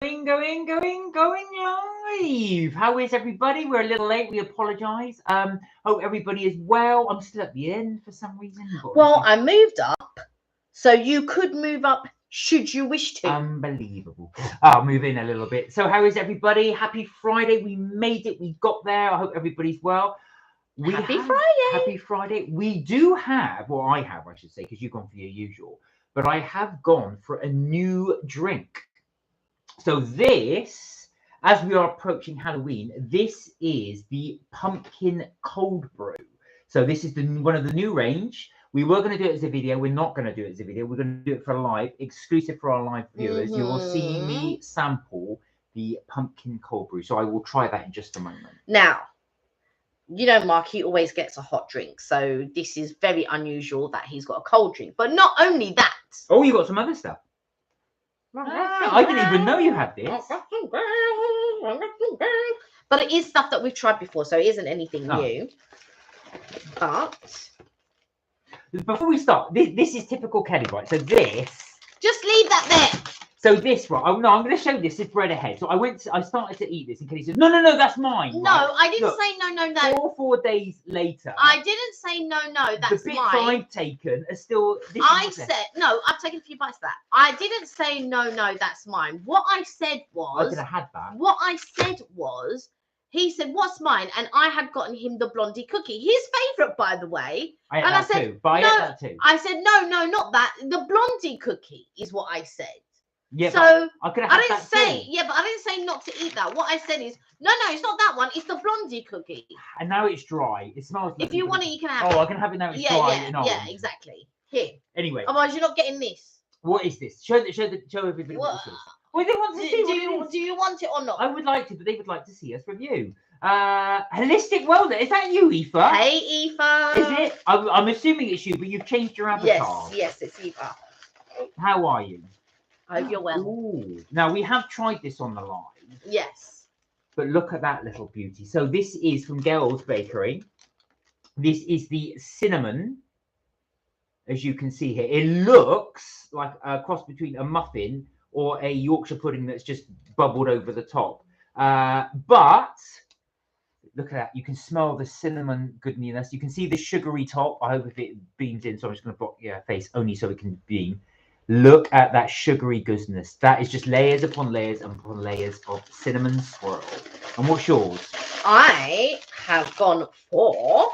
Going live. How is everybody? We're a little late. We apologise. Hope everybody is well. I'm still at the end for some reason. Well, I moved up, so you could move up should you wish to. Unbelievable. I'll move in a little bit. So how is everybody? Happy Friday. We made it. We got there. I hope everybody's well. Happy Friday. Happy Friday. We do have, well, I have, I should say, because you've gone for your usual, but I have gone for a new drink. So this, as we are approaching Halloween, this is the pumpkin cold brew. So this is one of the new range. We were going to do it as a video. We're not going to do it as a video. We're going to do it for live, exclusive for our live viewers. You will see me sample the pumpkin cold brew. So I will try that in just a moment. Now, you know, Mark, he always gets a hot drink. So this is very unusual that he's got a cold drink. But not only that. Oh, you got some other stuff. I didn't even know you had this. But it is stuff that we've tried before, so it isn't anything new. But before we start, this is typical Kelly, right? So this. Just leave that there. So this, right? Oh no, I'm going to show you this. This bread ahead. So I started to eat this, and Kelly said, "No, that's mine." No, right? I didn't say no. 4 days later. I didn't say no. That's the bits mine. I've taken are still. I said no. I've taken a few bites of that. I didn't say no. That's mine. What I said was. I could have had that. What I said was. He said, "What's mine?" And I had gotten him the blondie cookie, his favorite, by the way. I said, too. But I ate that too. I said, no, not that. The blondie cookie is what I said. Yeah, so I could have had that too. Yeah, but I didn't say not to eat that. What I said is, no, it's not that one. It's the blondie cookie. And now it's dry. It smells. If you want it, you can have it. Oh, I can have it now. It's dry. Yeah, exactly. Here. Anyway. Otherwise, you're not getting this. What is this? Show everybody what this is. Well, they want to see. Do you want it or not? I would like to, but they would like to see us review. Holistic Wellness. Is that you, Aoife? Hey, Aoife. Is it? I'm assuming it's you, but you've changed your avatar. Yes, it's Aoife. How are you? I hope you're well. Ooh. Now, we have tried this on the live. Yes. But look at that little beauty. So this is from Gail's Bakery. This is the cinnamon, as you can see here. It looks like a cross between a muffin or a Yorkshire pudding that's just bubbled over the top. But look at that. You can smell the cinnamon goodness. You can see the sugary top. I hope if it beams in. So I'm just going to block your face only so it can beam. Look at that sugary goodness. That is just layers upon layers upon layers of cinnamon swirl. And what's yours? I have gone for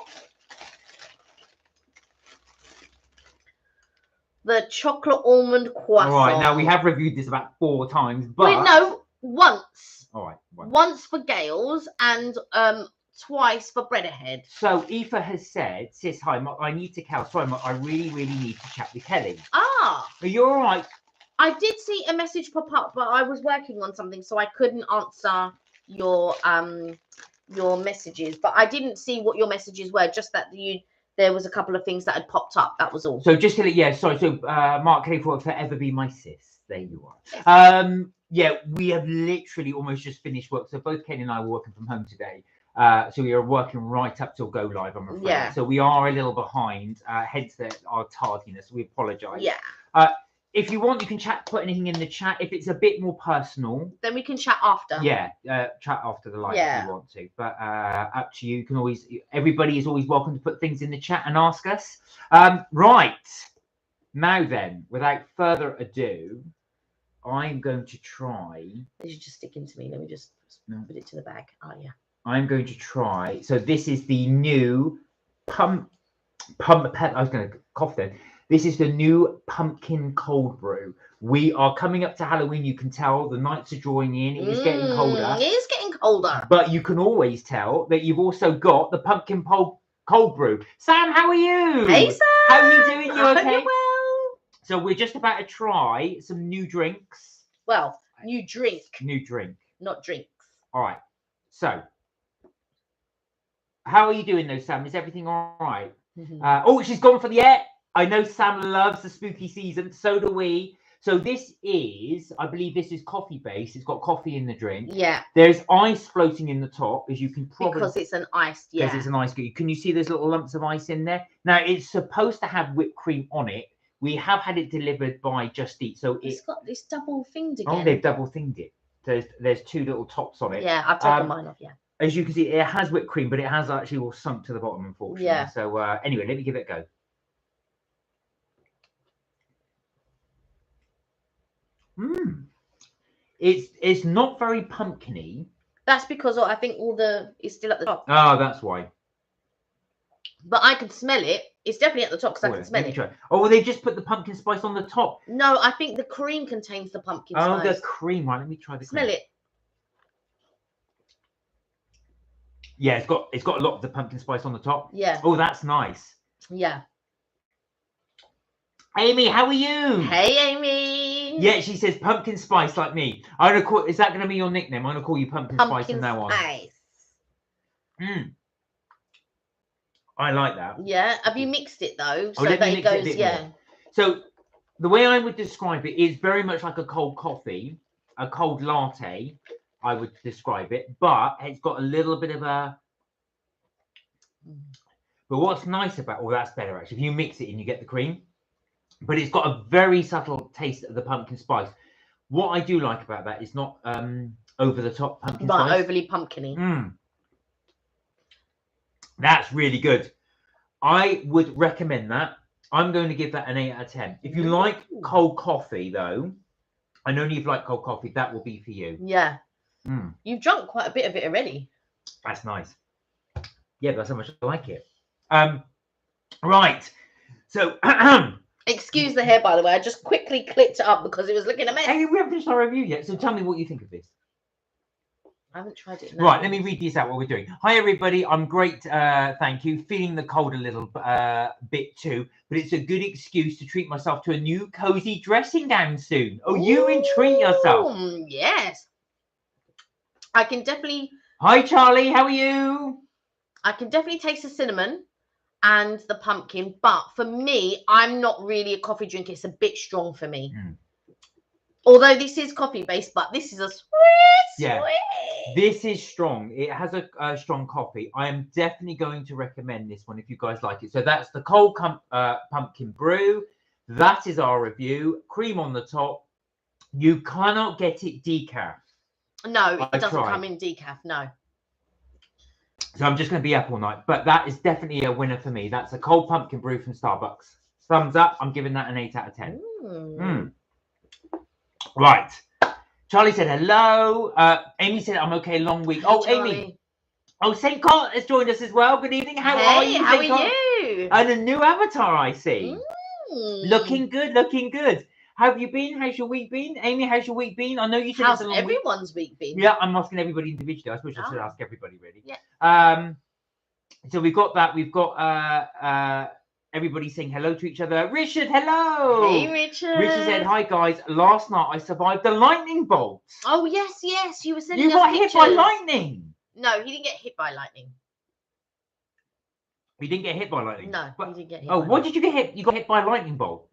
the chocolate almond croissant. All right, now we have reviewed this about 4 times, but wait, no, once. All right, once for Gail's and twice for Bread Ahead. So Aoife has said, "Sis, hi, I need to Cal. Sorry, I really need to chat with Kelly." Ah, are you all right? I did see a message pop up, but I was working on something, so I couldn't answer your messages. But I didn't see what your messages were. Just that there was a couple of things that had popped up. That was all. So just to sorry. So Mark Kelly will forever be my sis. There you are. Yeah, we have literally almost just finished work. So both Kelly and I were working from home today. So we are working right up till go live, I'm afraid. Yeah. So we are a little behind, hence our tardiness. We apologise. Yeah. If you want, you can put anything in the chat. If it's a bit more personal, then we can chat after. Yeah, chat after the live if you want to. But up to you. You can always. Everybody is always welcome to put things in the chat and ask us. Right now, then, without further ado, I'm going to try. This is just sticking to me. Let me just put it to the bag. Oh yeah. I'm going to try. So this is the new I was going to cough then. This is the new pumpkin cold brew. We are coming up to Halloween. You can tell the nights are drawing in. It is getting colder. It is getting colder. But you can always tell that you've also got the pumpkin cold brew. Sam, how are you? Hey, Sam. How are you doing? You okay? Well. So we're just about to try some new drinks. Well, new drink. New drink. Not drinks. All right. So, how are you doing though, Sam? Is everything all right? Oh, she's gone for the air. I know Sam loves the spooky season. So do we. So this is, I believe this is coffee based. It's got coffee in the drink. Yeah. There's ice floating in the top, as you can probably... Because it's an ice, yeah. Because it's an ice. Can you see those little lumps of ice in there? Now, it's supposed to have whipped cream on it. We have had it delivered by Just Eat. So it's got this double thinged again. Oh, they've double thinged it. there's two little tops on it. Yeah, I've taken mine off. Yeah. As you can see, it has whipped cream, but it has actually all sunk to the bottom, unfortunately. Yeah. So anyway, let me give it a go. It's not very pumpkiny. That's because I think it's still at the top. Oh, that's why. But I can smell it. It's definitely at the top because I can smell it. Try. Oh, well, they just put the pumpkin spice on the top. No, I think the cream contains the pumpkin spice. Oh, the cream. Right, let me try the cream. Smell it. Yeah, it's got a lot of the pumpkin spice on the top. Yeah. Oh, that's nice. Yeah. Amy, how are you? Hey, Amy. Yeah, she says pumpkin spice like me. I'm gonna call. Is that going to be your nickname? I'm going to call you pumpkin spice from now on. I like that. Yeah. Have you mixed it though, so that it goes? Yeah. So the way I would describe it is very much like a cold coffee, a cold latte. I would describe it, but it's got a little bit of a. But what's nice about that's better actually. If you mix it and you get the cream, but it's got a very subtle taste of the pumpkin spice. What I do like about that is not over the top pumpkin spice. Not overly pumpkiny. That's really good. I would recommend that. I'm going to give that an 8 out of 10. If you like cold coffee, though, I know you've liked cold coffee, that will be for you. Yeah. You've drunk quite a bit of it already. That's nice. Yeah, that's how much I like it. Right. So, excuse the hair, by the way. I just quickly clipped it up because it was looking a mess. Hey, we haven't finished our review yet, so tell me what you think of this. I haven't tried it. Right, let me read these out what we're doing. Hi, everybody. I'm great. Thank you. Feeling the cold a little bit too, but it's a good excuse to treat myself to a new cozy dressing gown soon. Oh, you treat yourself. Yes. I can definitely. Hi, Charlie. How are you? I can definitely taste the cinnamon and the pumpkin, but for me, I'm not really a coffee drinker. It's a bit strong for me. Although this is coffee based, but this is a sweet. This is strong. It has a strong coffee. I am definitely going to recommend this one if you guys like it. So that's the cold pumpkin brew. That is our review. Cream on the top. You cannot get it decaf. No, it doesn't come in decaf. No. So I'm just going to be up all night. But that is definitely a winner for me. That's a cold pumpkin brew from Starbucks. Thumbs up. I'm giving that an 8 out of 10. Right. Charlie said hello. Amy said I'm okay. Long week. Oh, Charlie. Amy. Oh, St. Cot has joined us as well. Good evening. How are you? How are you? And a new avatar, I see. Looking good. Looking good. How have you been? How's your week been? Amy, how's your week been? I know you said how's everyone's week been? Yeah, I'm asking everybody individually. I suppose I should ask everybody really. Yeah. So we've got that. We've got everybody saying hello to each other. Richard, hello. Hey, Richard. Richard said, hi, guys. Last night I survived the lightning bolt. Oh, yes. You were sending us got pictures. Hit by lightning. No, he didn't get hit by lightning. He didn't get hit by lightning? No, he didn't get hit by what did you get hit? You got hit by a lightning bolt?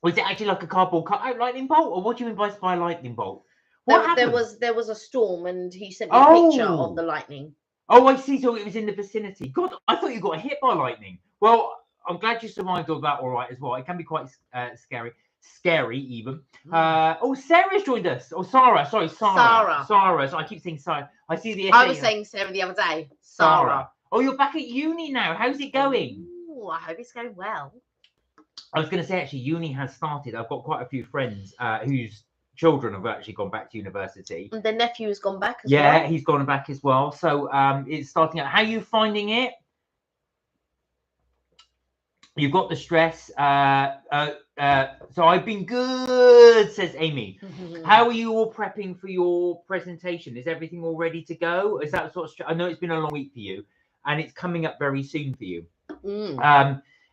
Was it actually like a cardboard cutout lightning bolt? Or what do you mean by a lightning bolt? What happened? There was a storm and he sent me a picture of the lightning. Oh, I see. So it was in the vicinity. God, I thought you got hit by lightning. Well, I'm glad you survived all that all right as well. It can be quite scary. Scary even. Oh, Sarah's joined us. Oh, Sarah. Sorry, Sarah. Sarah. So I keep saying Sarah. I see the. I was saying Sarah the other day. Sarah. Oh, you're back at uni now. How's it going? Oh, I hope it's going well. I was going to say actually, uni has started. I've got quite a few friends whose children have actually gone back to university. And their nephew has gone back as well. Yeah, he's gone back as well. So it's starting out. How are you finding it? You've got the stress. So I've been good, says Amy. How are you all prepping for your presentation? Is everything all ready to go? Is that sort of? I know it's been a long week for you, and it's coming up very soon for you.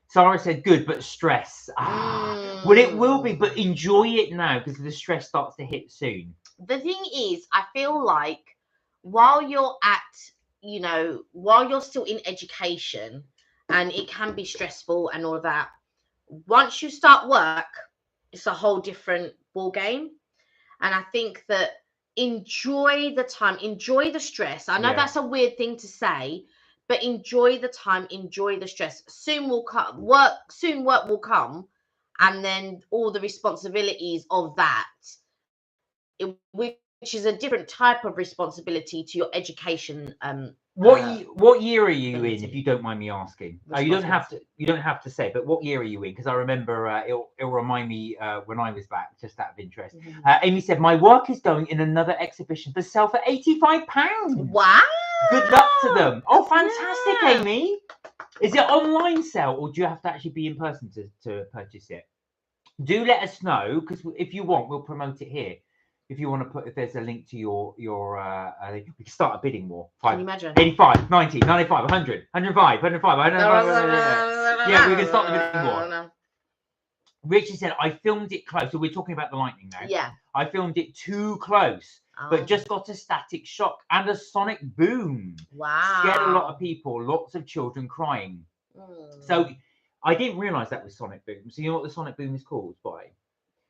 Sarah said good, but stress. Well, it will be, but enjoy it now because the stress starts to hit soon. The thing is, I feel like while you're while you're still in education, and it can be stressful and all of that, once you start work, it's a whole different ball game. And I think that enjoy the time, enjoy the stress. I know that's a weird thing to say, but enjoy the time, enjoy the stress. Soon work will come, and then all the responsibilities of that, with which is a different type of responsibility to your education. What year are you in, ability. if you don't mind me asking? You don't have to. You don't have to say. But what year are you in? Because I remember it'll remind me when I was back, just out of interest. Amy said, "My work is going in another exhibition for sale for £85." Wow! Good luck to them. Oh, fantastic, Yeah. Amy. Is it online sale, or do you have to actually be in person to purchase it? Do let us know, because if you want, we'll promote it here. If you want to put, if there's a link to your we can start a bidding war. Can you imagine? 85, 90, 95, 100, 105, 105, 105. Yeah, we can start the bidding war. Richard said, I filmed it close. So we're talking about the lightning now. Yeah. I filmed it too close, but just got a static shock and a sonic boom. Wow. Scared a lot of people, lots of children crying. So I didn't realise that was sonic boom. So you know what the sonic boom is called by?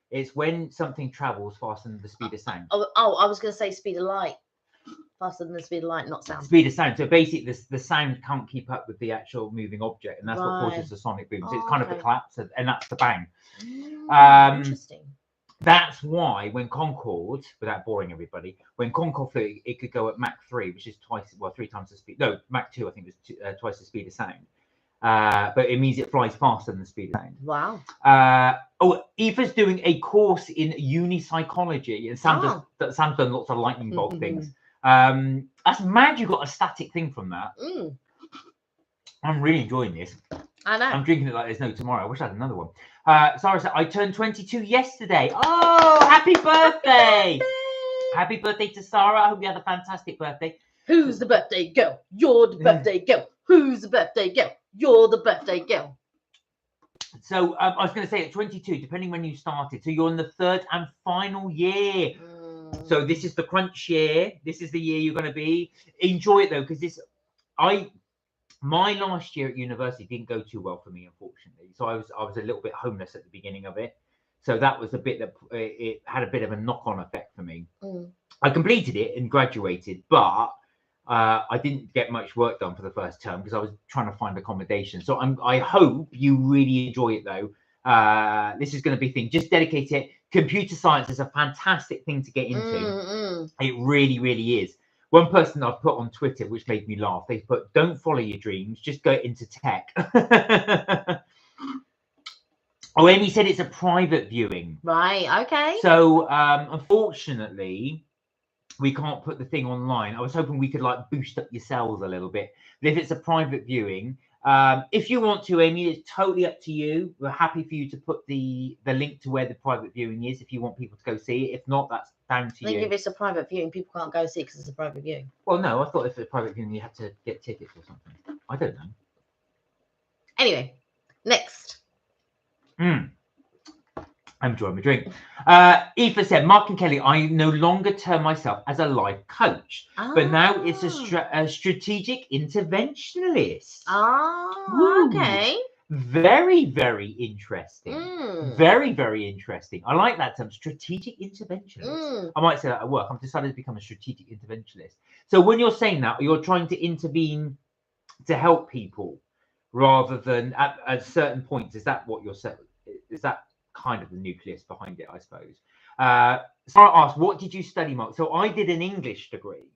It's when something travels faster than the speed of sound. Oh, I was going to say speed of light. Faster than the speed of light, not sound. Speed of sound. So basically, the sound can't keep up with the actual moving object, and that's what causes the sonic boom. So it's kind of a collapse, and that's the bang. Interesting. That's why when Concorde, without boring everybody, when Concorde flew, it could go at Mach 3, which is three times the speed. No, Mach 2, I think, was twice the speed of sound. But it means it flies faster than the speed of sound. Wow. Aoife's doing a course in uni-psychology, and Sam's done lots of lightning bolt things. That's mad you got a static thing from that. I'm really enjoying this. I know. I'm drinking it like there's no tomorrow. I wish I had another one. Sarah said, I turned 22 yesterday. Oh, happy birthday. Happy birthday to Sarah. I hope you had a fantastic birthday. Who's the birthday girl? You're the birthday girl. Who's the birthday girl? You're the birthday girl. So I was going to say at 22, depending when you started. So you're in the third and final year. So this is the crunch year. This is the year you're going to be. Enjoy it though, because my last year at university didn't go too well for me, unfortunately. So I was a little bit homeless at the beginning of it. So that was a bit that it had a bit of a knock-on effect for me. I completed it and graduated, but I didn't get much work done for the first term because I was trying to find accommodation. So I hope you really enjoy it though. This is going to be a thing. Just dedicate it. Computer science is a fantastic thing to get into. It really, really is. One person I've put on Twitter, which made me laugh, they put, don't follow your dreams, just go into tech. Oh, Amy said it's a private viewing. Right, okay. So, unfortunately, we can't put the thing online. I was hoping we could like boost up your sales a little bit. But if it's a private viewing, if you want to, Amy, it's totally up to you. We're happy for you to put the link to where the private viewing is if you want people to go see it. If not, that's down to you. I think if it's a private viewing, people can't go see it because it's a private viewing. Well, no, I thought if it's a private viewing, you had to get tickets or something. I don't know. Anyway, next. I'm enjoying my drink. Aoife said, Mark and Kelly, I no longer term myself as a life coach, but now it's a strategic interventionalist. Okay. Very, very interesting. Very, very interesting. I like that term, strategic interventionalist. I might say that at work. I've decided to become a strategic interventionalist. So when you're saying that, you're trying to intervene to help people rather than at certain points. Is that what you're saying? Is that kind of the nucleus behind it, I suppose? Sarah asked, what did you study, Mark? So I did an English degree,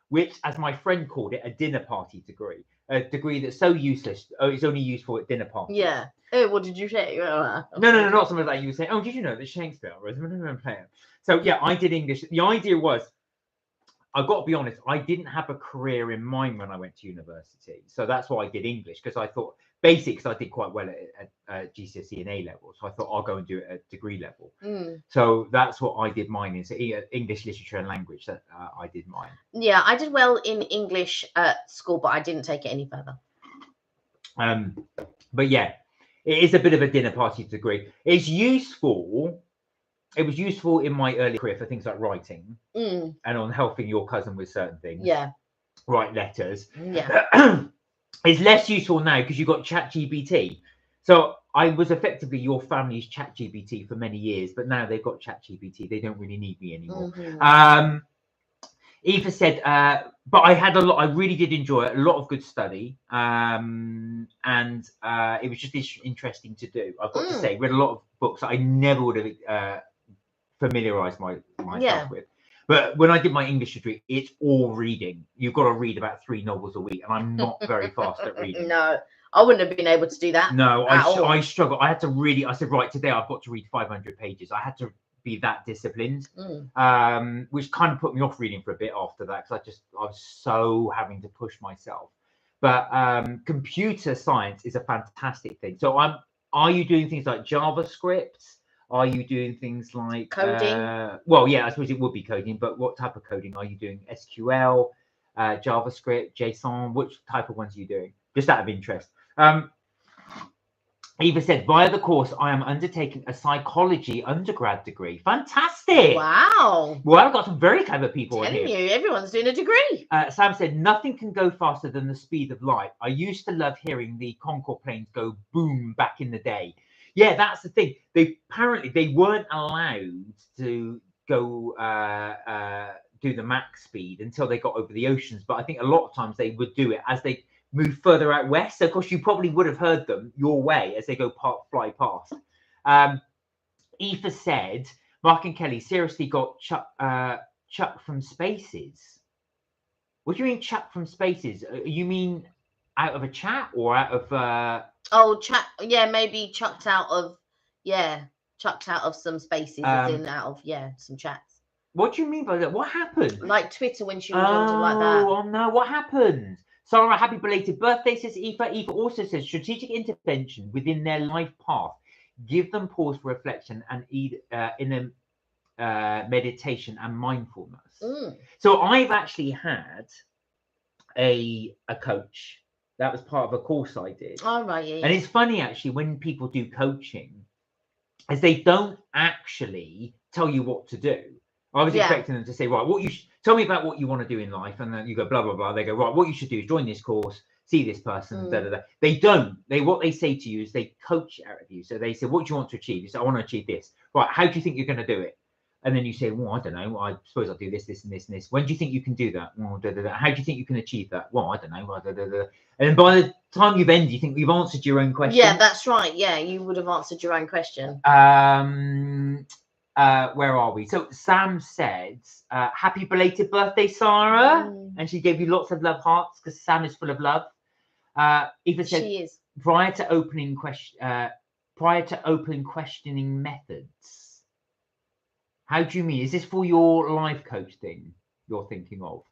which, as my friend called it, a dinner party degree. A degree that's so useless. Oh, it's only useful at dinner parties. Yeah. Oh, what did you say? No, not something like you were saying. Oh, did you know that Shakespeare was a player? So yeah, I did English. The idea was, I've got to be honest, I didn't have a career in mind when I went to university. So that's why I did English, because I thought basics I did quite well at GCSE and A level. So I thought I'll go and do it at degree level. So that's what I did mine in. So English literature and language, that I did mine. Yeah, I did well in English at school, but I didn't take it any further. But yeah, it is a bit of a dinner party degree. It's useful. It was useful in my early career for things like writing and on helping your cousin with certain things. Yeah. Write letters. Yeah. It's less useful now because you've got ChatGPT. So I was effectively your family's ChatGPT for many years, but now they've got ChatGPT. They don't really need me anymore. Aoife said, but I had a lot. I really did enjoy it. A lot of good study, and it was just interesting to do. I've got to say, read a lot of books that I never would have familiarized myself with. But when I did my English degree, it's all reading. You've got to read about 3 novels a week, and I'm not very fast at reading. No, I wouldn't have been able to do that. No, at all. I struggle. I had to really. I said, right, today I've got to read 500 pages. I had to be that disciplined, which kind of put me off reading for a bit after that because I was so having to push myself. But computer science is a fantastic thing. So are you doing things like JavaScript? Are you doing things like coding? Well, yeah, I suppose it would be coding, but what type of coding are you doing? SQL, JavaScript, JSON? Which type of ones are you doing? Just out of interest. Eva said, via the course, I am undertaking a psychology undergrad degree. Fantastic. Wow. Well, I've got some very clever people in here. Telling you, everyone's doing a degree. Sam said, nothing can go faster than the speed of light. I used to love hearing the Concorde planes go boom back in the day. Yeah, that's the thing. Apparently they weren't allowed to go do the max speed until they got over the oceans. But I think a lot of times they would do it as they move further out west. So of course you probably would have heard them your way as they go fly past. Aoife said, Mark and Kelly seriously got chucked from spaces. What do you mean chucked from spaces? You mean out of a chat or out of chat? Yeah, maybe chucked out of some spaces, as in out of some chats. What do you mean by that? What happened? Like Twitter when she was on like that. Oh no, what happened? Sarah, happy belated birthday, says Aoife. Aoife also says strategic intervention within their life path. Give them pause for reflection and in a meditation and mindfulness. So I've actually had a coach. That was part of a course I did. Oh, right, yeah. And it's funny actually when people do coaching, as they don't actually tell you what to do. I was expecting them to say, right, tell me about what you want to do in life, and then you go blah blah blah. They go, right, what you should do is join this course, see this person. Da, da, da. They don't. What they say to you is they coach out of you. So they say, what do you want to achieve? You say, I want to achieve this. Right, how do you think you're going to do it? And then you say, well, I don't know. I suppose I'll do this, this, and this, and this. When do you think you can do that? Well, da, da, da. How do you think you can achieve that? Well, I don't know. Da, da, da. And then by the time you've ended, you think you've answered your own question. Yeah, that's right. Yeah, you would have answered your own question. Where are we? So Sam said, happy belated birthday, Sarah. And she gave you lots of love hearts because Sam is full of love. Eva said, she is. Prior to opening questioning methods. How do you mean? Is this for your life coach thing you're thinking of?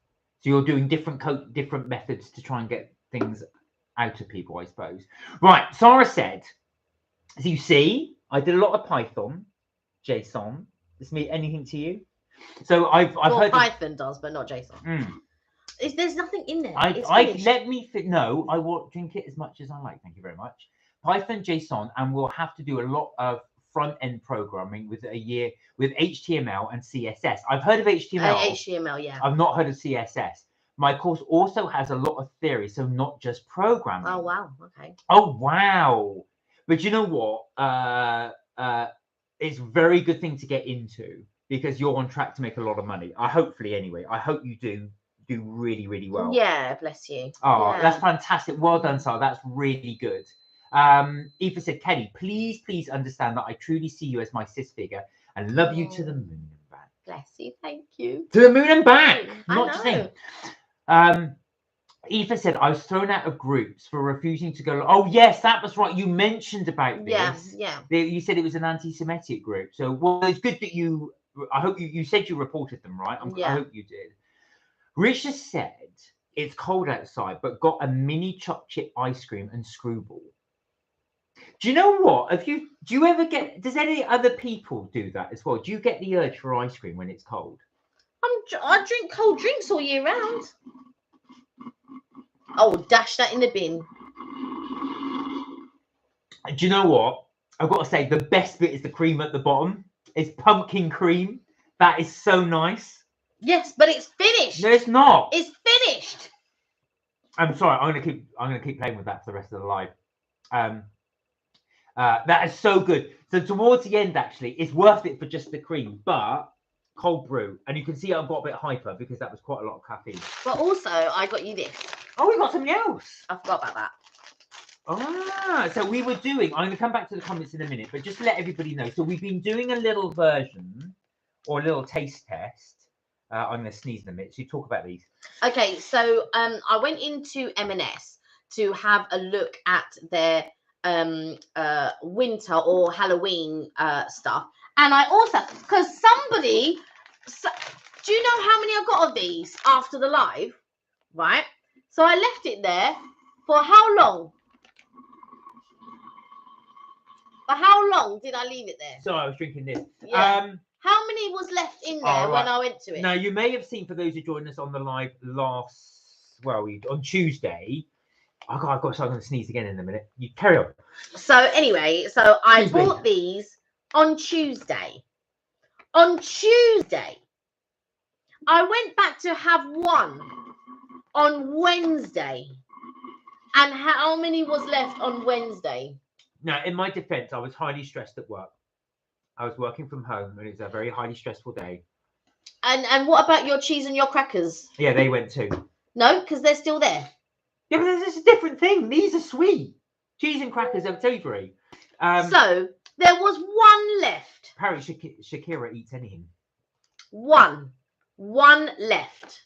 So you're doing different methods to try and get things out of people, I suppose. Right. Sarah said, so you see, I did a lot of Python. JSON. Does it mean anything to you? So I've heard Python does, but not JSON. There's nothing in there. No, I will drink it as much as I like. Thank you very much. Python, JSON, and we'll have to do a lot of front end programming with HTML and CSS. I've heard of HTML. HTML, yeah. I've not heard of CSS. My course also has a lot of theory, so not just programming. Oh wow. Okay. Oh wow. But you know what? It's a very good thing to get into because you're on track to make a lot of money. I hope you do really, really well. Yeah, bless you. Oh, yeah. That's fantastic. Well done, Sarah. That's really good. Aoife said, Kelly, please understand that I truly see you as my sis figure and love you to the moon and back. Bless you. Thank you. To the moon and back. Not just saying. Aoife said, I was thrown out of groups for refusing to go. Oh, yes, that was right. You mentioned about this. Yeah. You said it was an anti-Semitic group. So, well, it's good that I hope you said you reported them, right? I hope you did. Risha said, it's cold outside, but got a mini choc chip ice cream and screwball. Do you know what? Does any other people do that as well? Do you get the urge for ice cream when it's cold? I drink cold drinks all year round. Oh, dash that in the bin. Do you know what? I've got to say, the best bit is the cream at the bottom. It's pumpkin cream. That is so nice. Yes, but it's finished. No, it's not. It's finished. I'm sorry. I'm gonna keep playing with that for the rest of the live. That is so good. So towards the end, actually, it's worth it for just the cream, but cold brew. And you can see I've got a bit hyper because that was quite a lot of caffeine. But also, I got you this. Oh, we got something else. I forgot about that. So we were doing, I'm going to come back to the comments in a minute, but just to let everybody know. So we've been doing a little version or a little taste test I'm going to sneeze in a minute. So you talk about these. Okay, so I went into M&S to have a look at their winter or Halloween stuff, and I also because somebody, do you know how many I got of these after the live? Right, so I left it there for how long? For how long did I leave it there? So I was drinking this. Yeah. How many was left in there when I went to it? Now, you may have seen, for those who joined us on the live on Tuesday. Oh, God, so I'm going to sneeze again in a minute. You carry on. So anyway, so I bought these on Tuesday. On Tuesday, I went back to have one on Wednesday. And how many was left on Wednesday? Now, in my defense, I was highly stressed at work. I was working from home, and it was a very highly stressful day. And what about your cheese and your crackers? Yeah, they went too. No, because they're still there. Yeah, but it's a different thing. These are sweet. Cheese and crackers are savoury. So there was one left. Apparently, Shakira eats anything. One left.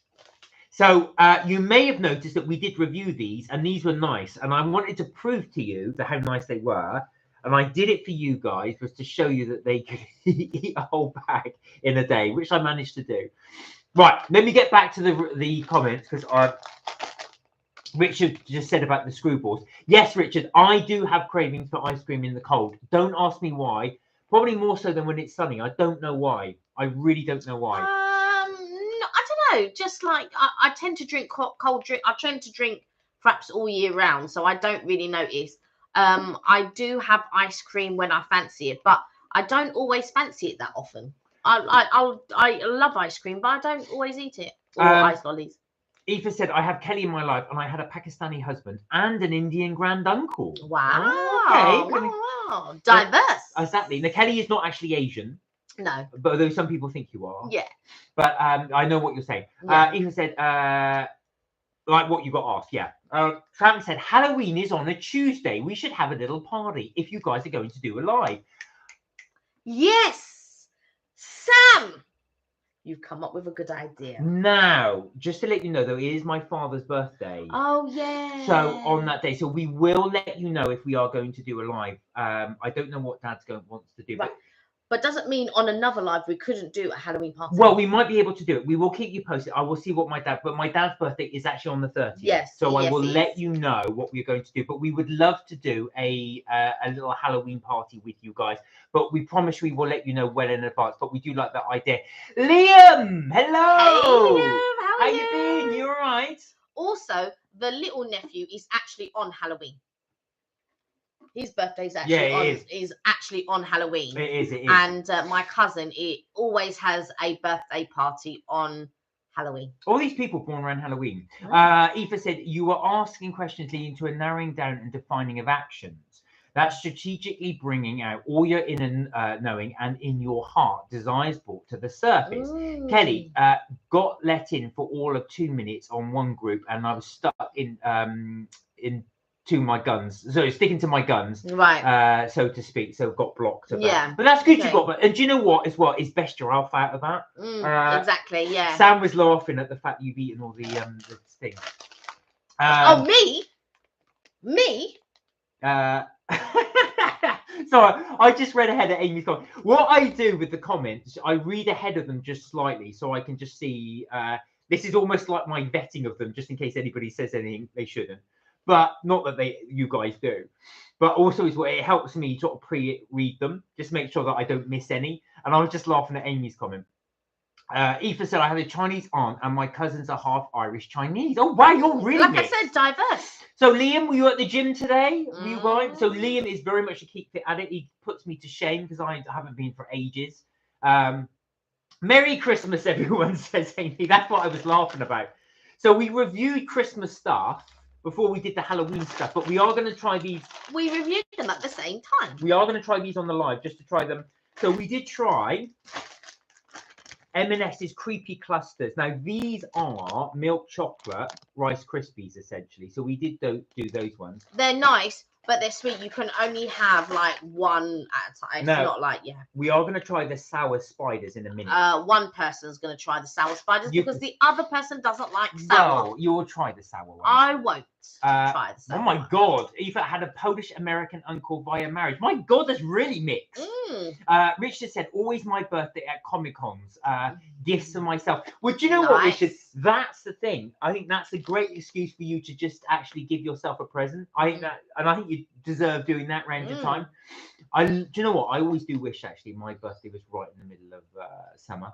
So you may have noticed that we did review these, and these were nice. And I wanted to prove to you how nice they were. And I did it for you guys, was to show you that they could eat a whole bag in a day, which I managed to do. Right, let me get back to the comments, because Richard just said about the screwballs. Yes, Richard, I do have cravings for ice cream in the cold. Don't ask me why. Probably more so than when it's sunny. I don't know why. I really don't know why. No, I don't know. Just like I tend to drink cold drink. I tend to drink fraps all year round, so I don't really notice. I do have ice cream when I fancy it, but I don't always fancy it that often. I love ice cream, but I don't always eat it. Or ice lollies. Aoife said, I have Kelly in my life, and I had a Pakistani husband and an Indian granduncle. Wow. Oh, okay. Wow. Diverse. Exactly. Now, Kelly is not actually Asian. No. But although some people think you are. Yeah. But I know what you're saying. Yeah. Aoife said, like what you got asked, yeah. Frank said, Halloween is on a Tuesday. We should have a little party if you guys are going to do a live. Yes. Sam, you've come up with a good idea. Now, just to let you know, though, it is my father's birthday. Oh, yeah. So on that day, so we will let you know if we are going to do a live. I don't know what Dad's wants to do. Right. But doesn't mean on another live we couldn't do a Halloween party. Well, we might be able to do it. We will keep you posted. I will see what my dad's birthday is actually on the 30th. Yes. So I will let you know what we're going to do. But we would love to do a little Halloween party with you guys. But we promise we will let you know well in advance. But we do like that idea. Liam, hello. Hey, Liam, how you been? You all right? Also, the little nephew is actually on Halloween. His birthday's actually is actually on Halloween. It is. And my cousin, it always has a birthday party on Halloween. All these people born around Halloween. Aoife said, you were asking questions leading to a narrowing down and defining of actions. That's strategically bringing out all your inner knowing and in your heart desires brought to the surface. Ooh. Kelly got let in for all of 2 minutes on one group, and I was stuck in to my guns, so sticking to my guns, right? So to speak. So got blocked. Yeah, but that's good. Okay. You got, and do you know what? As well, it's best your alpha out of that. Exactly. Yeah. Sam was laughing at the fact you've eaten all the things. Oh, me. So I just read ahead of Amy's comment. What I do with the comments, I read ahead of them just slightly, so I can just see. This is almost like my vetting of them, just in case anybody says anything they shouldn't. But not that you guys do. But also is what it helps me sort of pre-read them, just make sure that I don't miss any. And I was just laughing at Amy's comment. Aoife said, I have a Chinese aunt and my cousins are half Irish Chinese. Oh, wow, you're really like mixed. I said, diverse. So Liam, were you at the gym today? Were you right? So Liam is very much a keep fit addict. He puts me to shame because I haven't been for ages. Merry Christmas, everyone, says Amy. That's what I was laughing about. So we reviewed Christmas stuff before we did the Halloween stuff, but we are going to try these. We reviewed them at the same time. We are going to try these on the live just to try them. So we did try M&S's Creepy Clusters. Now, these are milk chocolate Rice Krispies essentially. So we did do those ones. They're nice, but they're sweet. You can only have like one at a time. It's No. not like We are going to try the sour spiders in a minute. One person's going to try the sour spiders because the other person doesn't like sour. Well, you'll try the sour one. I won't try the sour. Oh my God! Eva had a Polish American uncle via marriage. My God, that's really mixed. Richard said, "Always my birthday at Comic Cons. Gifts for myself." Well, do you know what, Richard? That's the thing. I think that's a great excuse for you to just actually give yourself a present. I think that, and I think you deserve doing that round your time. Do you know what? I always do wish actually my birthday was right in the middle of summer.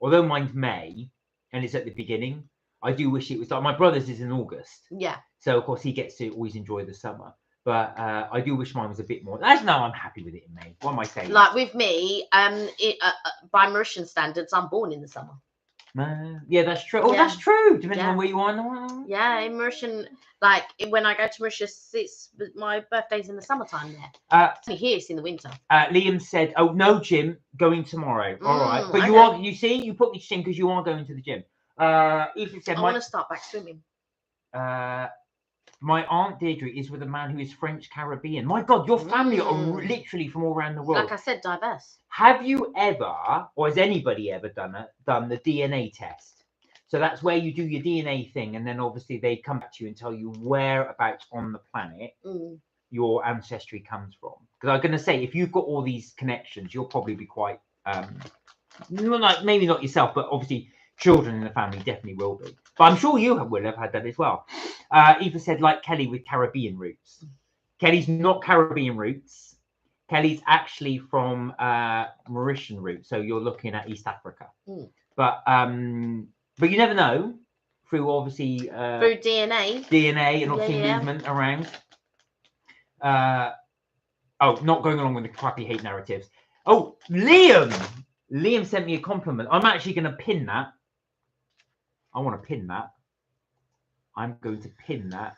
Although mine's May and it's at the beginning, I do wish it was like my brother's is in August. Yeah. So of course he gets to always enjoy the summer. But I do wish mine was a bit more. As now I'm happy with it in May. What am I saying? Like with me, by Mauritian standards, I'm born in the summer. Yeah, that's true. Oh, that's true. Depending on where you are in the world. Yeah, in Mauritian, like when I go to Mauritius, my birthday's in the summertime there. Here it's in the winter. Liam said, "Oh no, gym, going tomorrow." All right, but you see, you put me to gym because you are going to the gym. Ethan said, I want to start back swimming. My aunt Deirdre is with a man who is French Caribbean. My God, your family are literally from all around the world. Like I said, diverse. Have you ever, or has anybody ever done the DNA test? So that's where you do your DNA thing, and then obviously they come back to you and tell you whereabouts on the planet your ancestry comes from. Because I'm going to say, if you've got all these connections, you'll probably be quite, maybe not yourself, but obviously children in the family definitely will be. But I'm sure you will have had that as well. Eva said, like Kelly with Caribbean roots. Kelly's not Caribbean roots. Kelly's actually from Mauritian roots. So you're looking at East Africa. But you never know through obviously through DNA and obviously movement around. Not going along with the crappy hate narratives. Oh, Liam sent me a compliment. I'm actually going to pin that. I want to pin that. I'm going to pin that.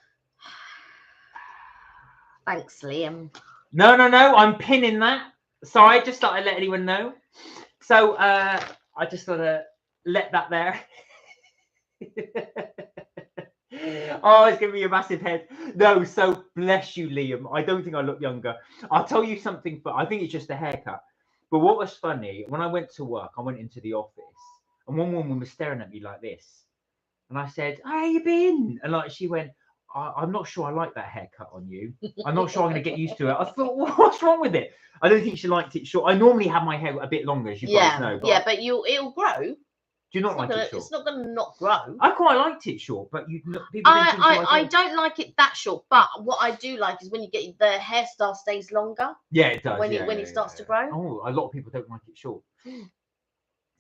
Thanks, Liam. No. I'm pinning that. Sorry, I just thought I'd let anyone know. So I just thought to let that there. Oh, it's giving me a massive head. No, so bless you, Liam. I don't think I look younger. I'll tell you something, but I think it's just a haircut. But what was funny, when I went to work, I went into the office, and one woman was staring at me like this. And I said, "How you been?" And like she went, "I'm not sure I like that haircut on you. I'm not sure I'm going to get used to it." I thought, what's wrong with it? I don't think she liked it short. I normally have my hair a bit longer, as you guys know. But but it'll grow. Do you not like it short? It's not going to not grow. I quite liked it short, but people I don't like it that short. But what I do like is when you get the hairstyle stays longer. Yeah, it does. When it starts to grow. Oh, a lot of people don't like it short.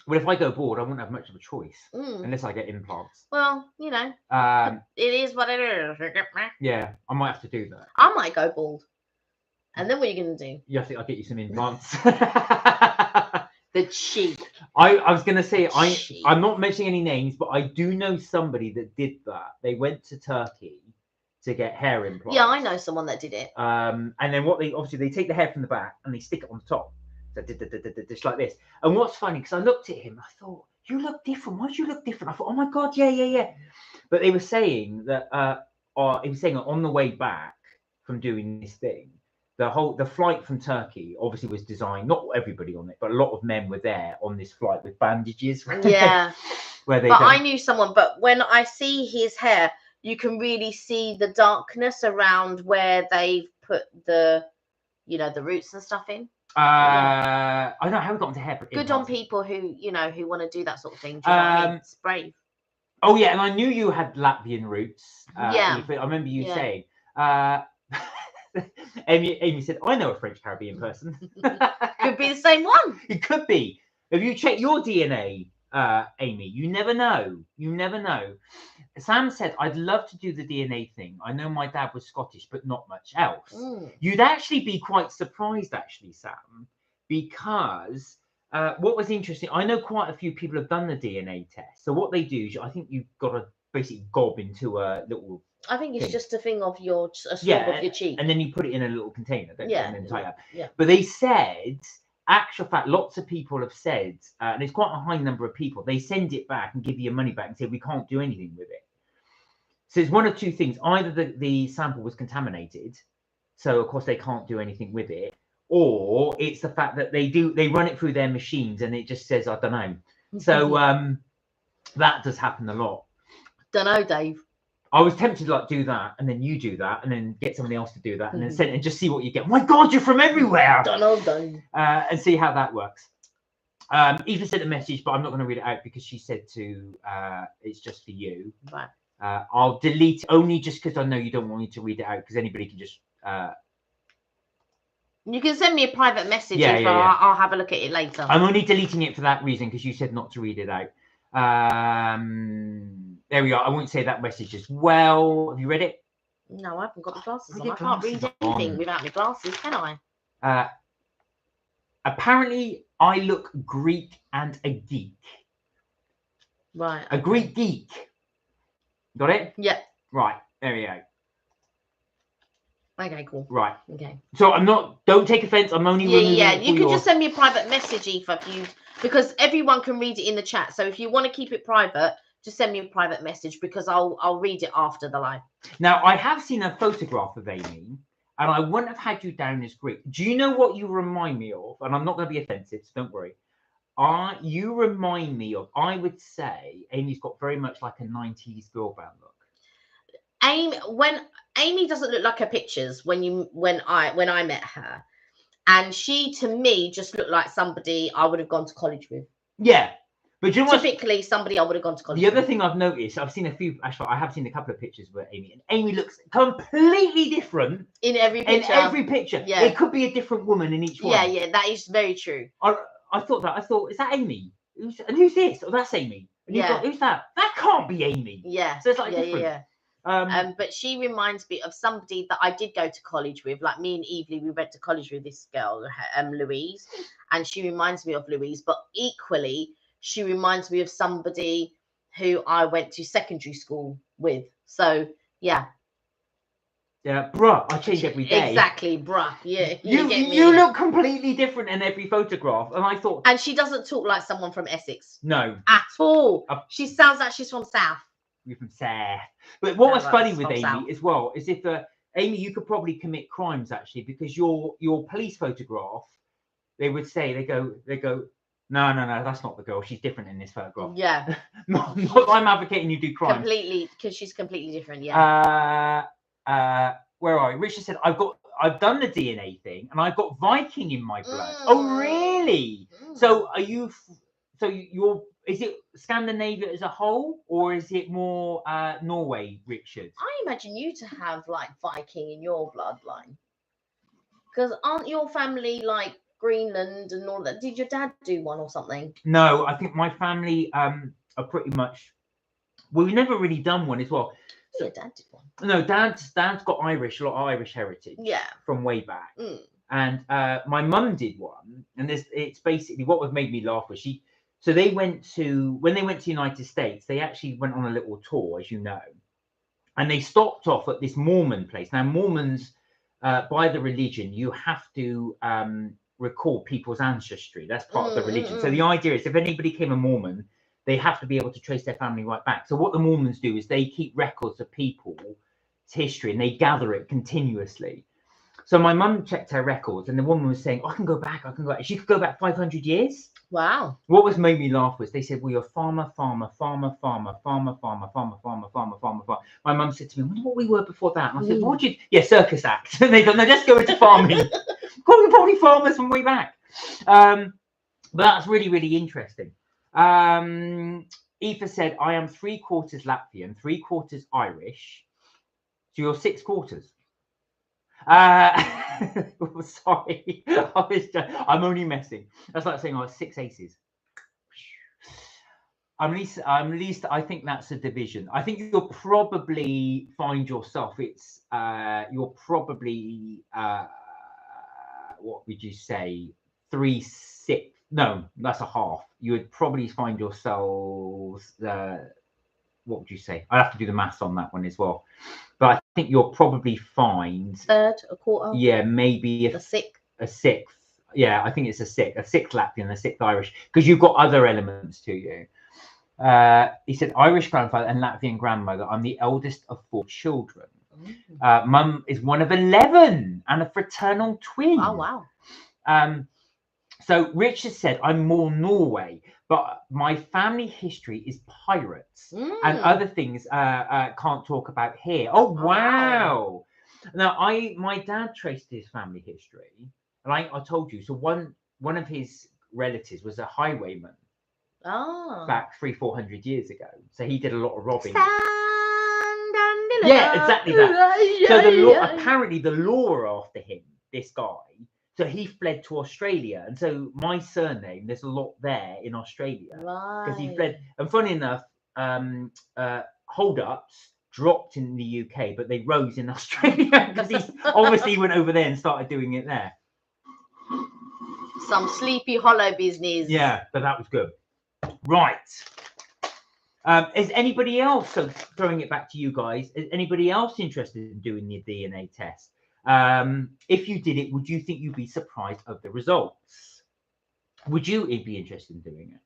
Well, if I go bald, I won't have much of a choice unless I get implants. Well, you know, it is what it is. Yeah, I might have to do that. I might go bald. And then what are you going to do? Yeah, I think I'll get you some implants. The cheek. I was going to say, I'm not mentioning any names, but I do know somebody that did that. They went to Turkey to get hair implants. Yeah, I know someone that did it. And then they take the hair from the back and they stick it on the top. Just like this. And what's funny, because I looked at him, I thought, "You look different. Why do you look different?" I thought, "Oh my God, yeah." But they were saying that he was saying on the way back from doing this thing, the flight from Turkey obviously was designed, not everybody on it, but a lot of men were there on this flight with bandages. Yeah. But I knew someone, but when I see his hair, you can really see the darkness around where they've put the roots and stuff in. I don't know how we got into hair. Good on people who want to do that sort of thing. Do you know what I mean? It's brave. Oh yeah, and I knew you had Latvian roots. Yeah. I remember you saying. Amy said, "I know a French Caribbean person." Could be the same one. It could be. If you check your DNA, Amy, you never know. Sam said, "I'd love to do the DNA thing. I know my dad was Scottish, but not much else." You'd actually be quite surprised, actually, Sam, because what was interesting, I know quite a few people have done the DNA test. So what they do is, I think you've got to basically gob into a little. I think it's just a thing of a swab of your cheek, and then you put it in a little container, don't you? And then tie it up. Yeah. But they said, actual fact, lots of people have said, and it's quite a high number of people, they send it back and give you your money back and say, "We can't do anything with it." So it's one of two things. Either the sample was contaminated, so of course they can't do anything with it, or it's the fact that they run it through their machines and it just says, I don't know. So that does happen a lot. Don't know, Dave. I was tempted to like do that, and then you do that, and then get somebody else to do that, and then send and just see what you get. My God, you're from everywhere. Don't know, Dave. And see how that works. Eva sent a message, but I'm not going to read it out because she said to it's just for you. Right. I'll delete it only just because I know you don't want me to read it out because anybody can just. You can send me a private message. Yeah, I'll have a look at it later. I'm only deleting it for that reason because you said not to read it out. There we are. I won't say that message as well. Have you read it? No, I haven't got my glasses on. I can't read anything without my glasses, can I? Apparently, I look Greek and a geek. Right. A Greek geek. Got it? Yeah. Right. There we go. Okay, cool. Right. Okay. So I'm not. Don't take offense. I'm only. Yeah. You can just send me a private message, Eva, because everyone can read it in the chat. So if you want to keep it private, just send me a private message because I'll read it after the live. Now I have seen a photograph of Amy, and I wouldn't have had you down as Greek. Do you know what you remind me of? And I'm not going to be offensive, so don't worry. You remind me of. I would say Amy's got very much like a 90s girl band look. Amy doesn't look like her pictures when I met her, and she to me just looked like somebody I would have gone to college with. Yeah, but you know what? Typically somebody I would have gone to college with. The other with. thing I've noticed, I've seen a few. Actually, I have seen a couple of pictures with Amy, and Amy looks completely different in every picture. Yeah, it could be a different woman in each one. Yeah, that is very true. I thought, is that Amy? Who's this? Oh, that's Amy. And yeah. Who's that? That can't be Amy. Yeah. So it's like different. Yeah. But she reminds me of somebody that I did go to college with. Like me and Evely, we went to college with this girl, Louise, and she reminds me of Louise. But equally, she reminds me of somebody who I went to secondary school with. So yeah. Yeah, bruh, I change every day. Exactly, bruh. Yeah, you look completely different in every photograph, and I thought. And she doesn't talk like someone from Essex. No, at all. She sounds like she's from South. You're from South. But what was funny with Amy as well is if Amy, you could probably commit crimes actually because your police photograph, they would say they go. No, that's not the girl. She's different in this photograph. Yeah. not I'm advocating you do crimes. Completely, because she's completely different. Yeah. Where are you? Richard said, I've done the DNA thing and I've got Viking in my blood. Oh, really? So is it Scandinavia as a whole or is it more Norway, Richard? I imagine you to have like Viking in your bloodline. Because aren't your family like Greenland and all that? Did your dad do one or something? No, I think my family are pretty much. We've never really done one as well. So, Dad did one. No, Dad's got a lot of Irish heritage. Yeah. From way back. And my mum did one, and it's basically what made me laugh was when they went to the United States, they actually went on a little tour, as you know, and they stopped off at this Mormon place. Now, Mormons, by the religion, you have to record people's ancestry. That's part of the religion. So the idea is if anybody became a Mormon, they have to be able to trace their family right back. So what the Mormons do is they keep records of people's history and they gather it continuously. So my mum checked her records and the woman was saying, I can go back. She could go back 500 years. Wow. What made me laugh was they said, well, you're farmer. My mum said to me, I wonder what we were before that. And I said, what did you... Yeah, circus act. And they thought, no, let's go into farming. We're probably farmers from way back. But that's really, really interesting. Aoife said, I am 3/4 Latvian, 3/4 Irish. So you're 6/4. Sorry, I'm only messing. That's like saying I was 6 aces. I'm at least I think that's a division. I think you'll probably find yourself. You're probably what would you say? 3/6. No, that's a half. You would probably find yourselves. What would you say? I'd have to do the maths on that one as well. But I think you'll probably find third, a quarter. Yeah, maybe a sixth. A sixth. Yeah, I think it's a sixth Latvian, a sixth Irish, because you've got other elements to you. He said, Irish grandfather and Latvian grandmother. I'm the eldest of 4 children. Mum is one of 11 and a fraternal twin. Oh, wow. So Richard said, I'm more Norway, but my family history is pirates and other things can't talk about here. Oh, wow. Now, my dad traced his family history, and I told you, so one of his relatives was a highwayman back 300-400 years ago. So he did a lot of robbing. Yeah, exactly that. So the law, apparently the law are after him, this guy. So he fled to Australia, and so my surname, there's a lot there in Australia because he fled. And funny enough, hold-ups dropped in the UK, but they rose in Australia because he obviously went over there and started doing it there. Some Sleepy Hollow business. Yeah, but that was good. Right. Is anybody else, so throwing it back to you guys, is anybody else interested in doing the DNA test? If you did it, would you think you'd be surprised of the results? Would you be interested in doing it?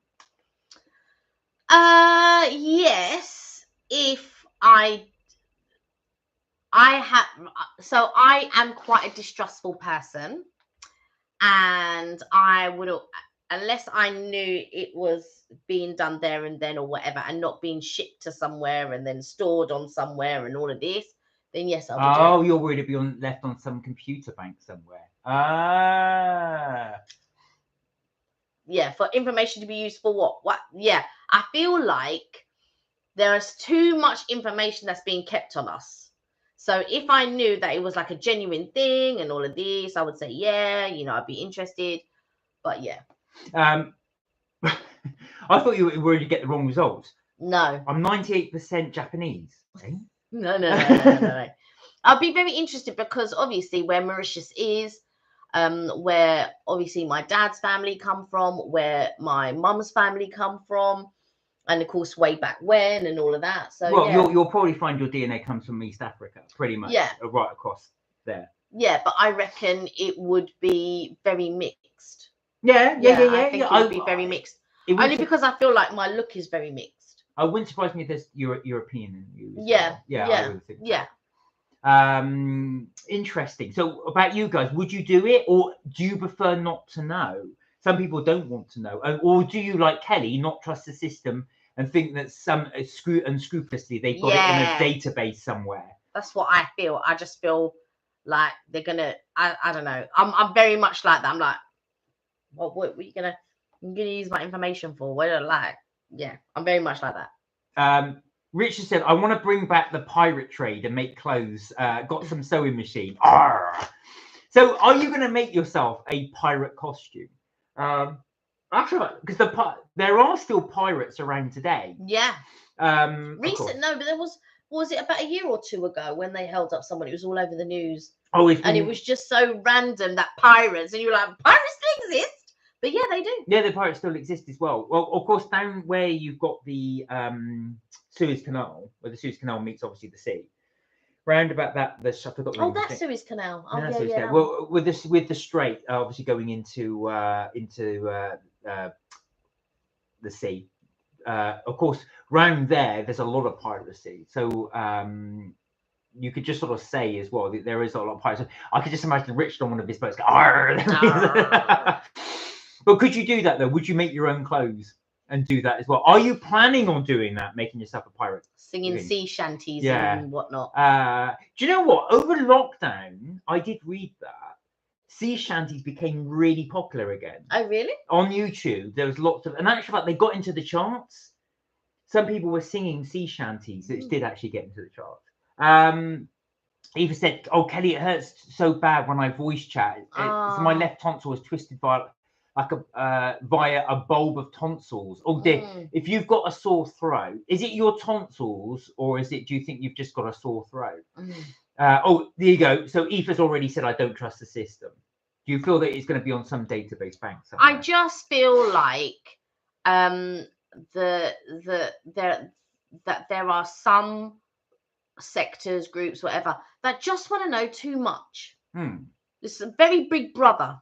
Yes, if I am quite a distrustful person, and I would, unless I knew it was being done there and then or whatever, and not being shipped to somewhere and then stored on somewhere and all of this, then yes, I would do it. Oh, you're worried it'd be left on some computer bank somewhere. Yeah, for information to be used for what? Yeah, I feel like there is too much information that's being kept on us. So if I knew that it was like a genuine thing and all of this, I would say, yeah, I'd be interested. But yeah. I thought you were worried to get the wrong results. No. I'm 98% Japanese. Eh? No. I'll be very interested because obviously where Mauritius is, where obviously my dad's family come from, where my mum's family come from, and of course way back when and all of that. So well, yeah. you'll probably find your DNA comes from East Africa, pretty much. Yeah. Right across there. Yeah, but I reckon it would be very mixed. Yeah. I think it would be very mixed. Only because I feel like my look is very mixed. I wouldn't surprise me if there's European in you. Yeah. I would think so. Yeah. Interesting. So about you guys, would you do it, or do you prefer not to know? Some people don't want to know, or do you, like Kelly, not trust the system and think that some unscrupulously they've got it in a database somewhere? That's what I feel. I just feel like they're gonna. I don't know. I'm very much like that. I'm like, what are you gonna? I'm gonna use my information for? What do I like? Yeah, I'm very much like that. Richard said, I want to bring back the pirate trade and make clothes. Got some sewing machine. Arr! So are you going to make yourself a pirate costume? Actually, because there are still pirates around today. Yeah. No, but there was it about a year or two ago when they held up someone? It was all over the news. Oh, and it was just so random that pirates, and you were like, pirates still exist? But yeah, they do. Yeah, the pirates still exist as well. Well, of course, down where you've got the Suez Canal, where the Suez Canal meets obviously the sea, round about that, I forgot the name. That Suez Canal. Oh, yeah, Suez yeah. Canal. Well, with the strait, obviously going into the sea. Of course, round there's a lot of piracy. So you could just sort of say as well that there is a lot of piracy. I could just imagine Richard on one of his boats go, arr! But could you do that though? Would you make your own clothes and do that as well? Are you planning on doing that, making yourself a pirate? Singing sea shanties and whatnot. Do you know what? Over lockdown, I did read that sea shanties became really popular again. Oh, really? On YouTube, there was lots of, and actually, they got into the charts. Some people were singing sea shanties, which did actually get into the charts. Eva said, "Oh, Kelly, it hurts so bad when I voice chat. So my left tonsil was twisted via a bulb of tonsils. Oh dear! If you've got a sore throat, is it your tonsils, or do you think you've just got a sore throat?" There you go. So Eva's already said, "I don't trust the system." Do you feel that it's going to be on some database bank somewhere? I just feel like that there are some sectors, groups, whatever, that just want to know too much. It's a very big brother.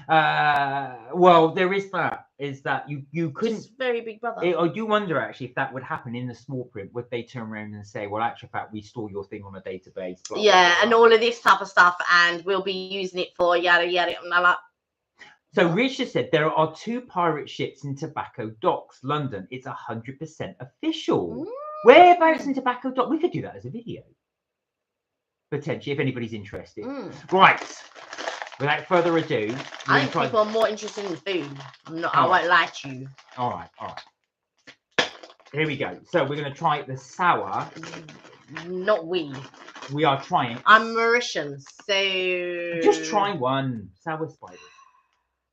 Well, there is that. is that you couldn't. Just very big brother. I do wonder actually if that would happen in the small print. Would they turn around and say, "Well, actually, fact, we store your thing on a database"? Blah, yeah, blah, blah, and all of this type of stuff, and we'll be using it for yada yada. And I'm like, so what? Richard said there are 2 pirate ships in Tobacco Docks, London. It's 100% official. Whereabouts in Tobacco Dock? We could do that as a video, potentially, if anybody's interested. Right. Without further ado, I think people are more interested in the food. I won't lie to you. All right. Here we go. So we're going to try the sour. Not we. We are trying. I'm Mauritian, so just try one. Sour spiders.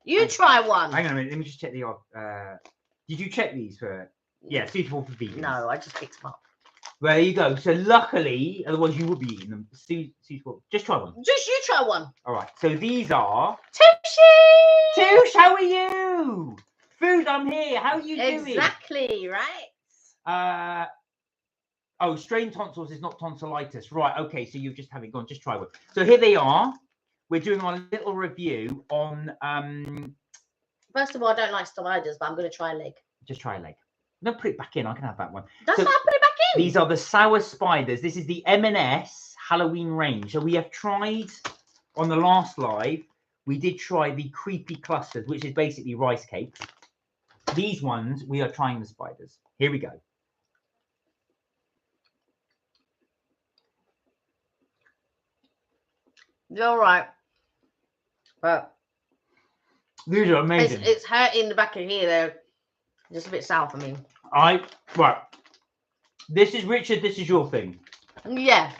You try one. Hang on a minute. Let me just check the. Did you check these for? Yeah, suitable for vegans. No, I just picked them up. Well, there you go. So luckily, otherwise you would be eating them. Suitable. Just try one. Just you try one. All right. So these are. Touche, how are you? Food, I'm here. How are you doing? Exactly right. Oh, strained tonsils is not tonsillitis. Right. Okay. So you've just haven't gone. Just try one. So here they are. We're doing our little review on. First of all, I don't like spiders, but I'm going to try a leg. Just try a leg. No, put it back in. I can have that one. That's why I put it back in. These are the sour spiders. This is the M&S Halloween range. So we have tried on the last live. We did try the creepy clusters, which is basically rice cakes. These ones, we are trying the spiders. Here we go. You're all right. But these are amazing. It's hurt in the back of here. They're just a bit sour for me. Right. This is Richard. This is your thing. Yeah.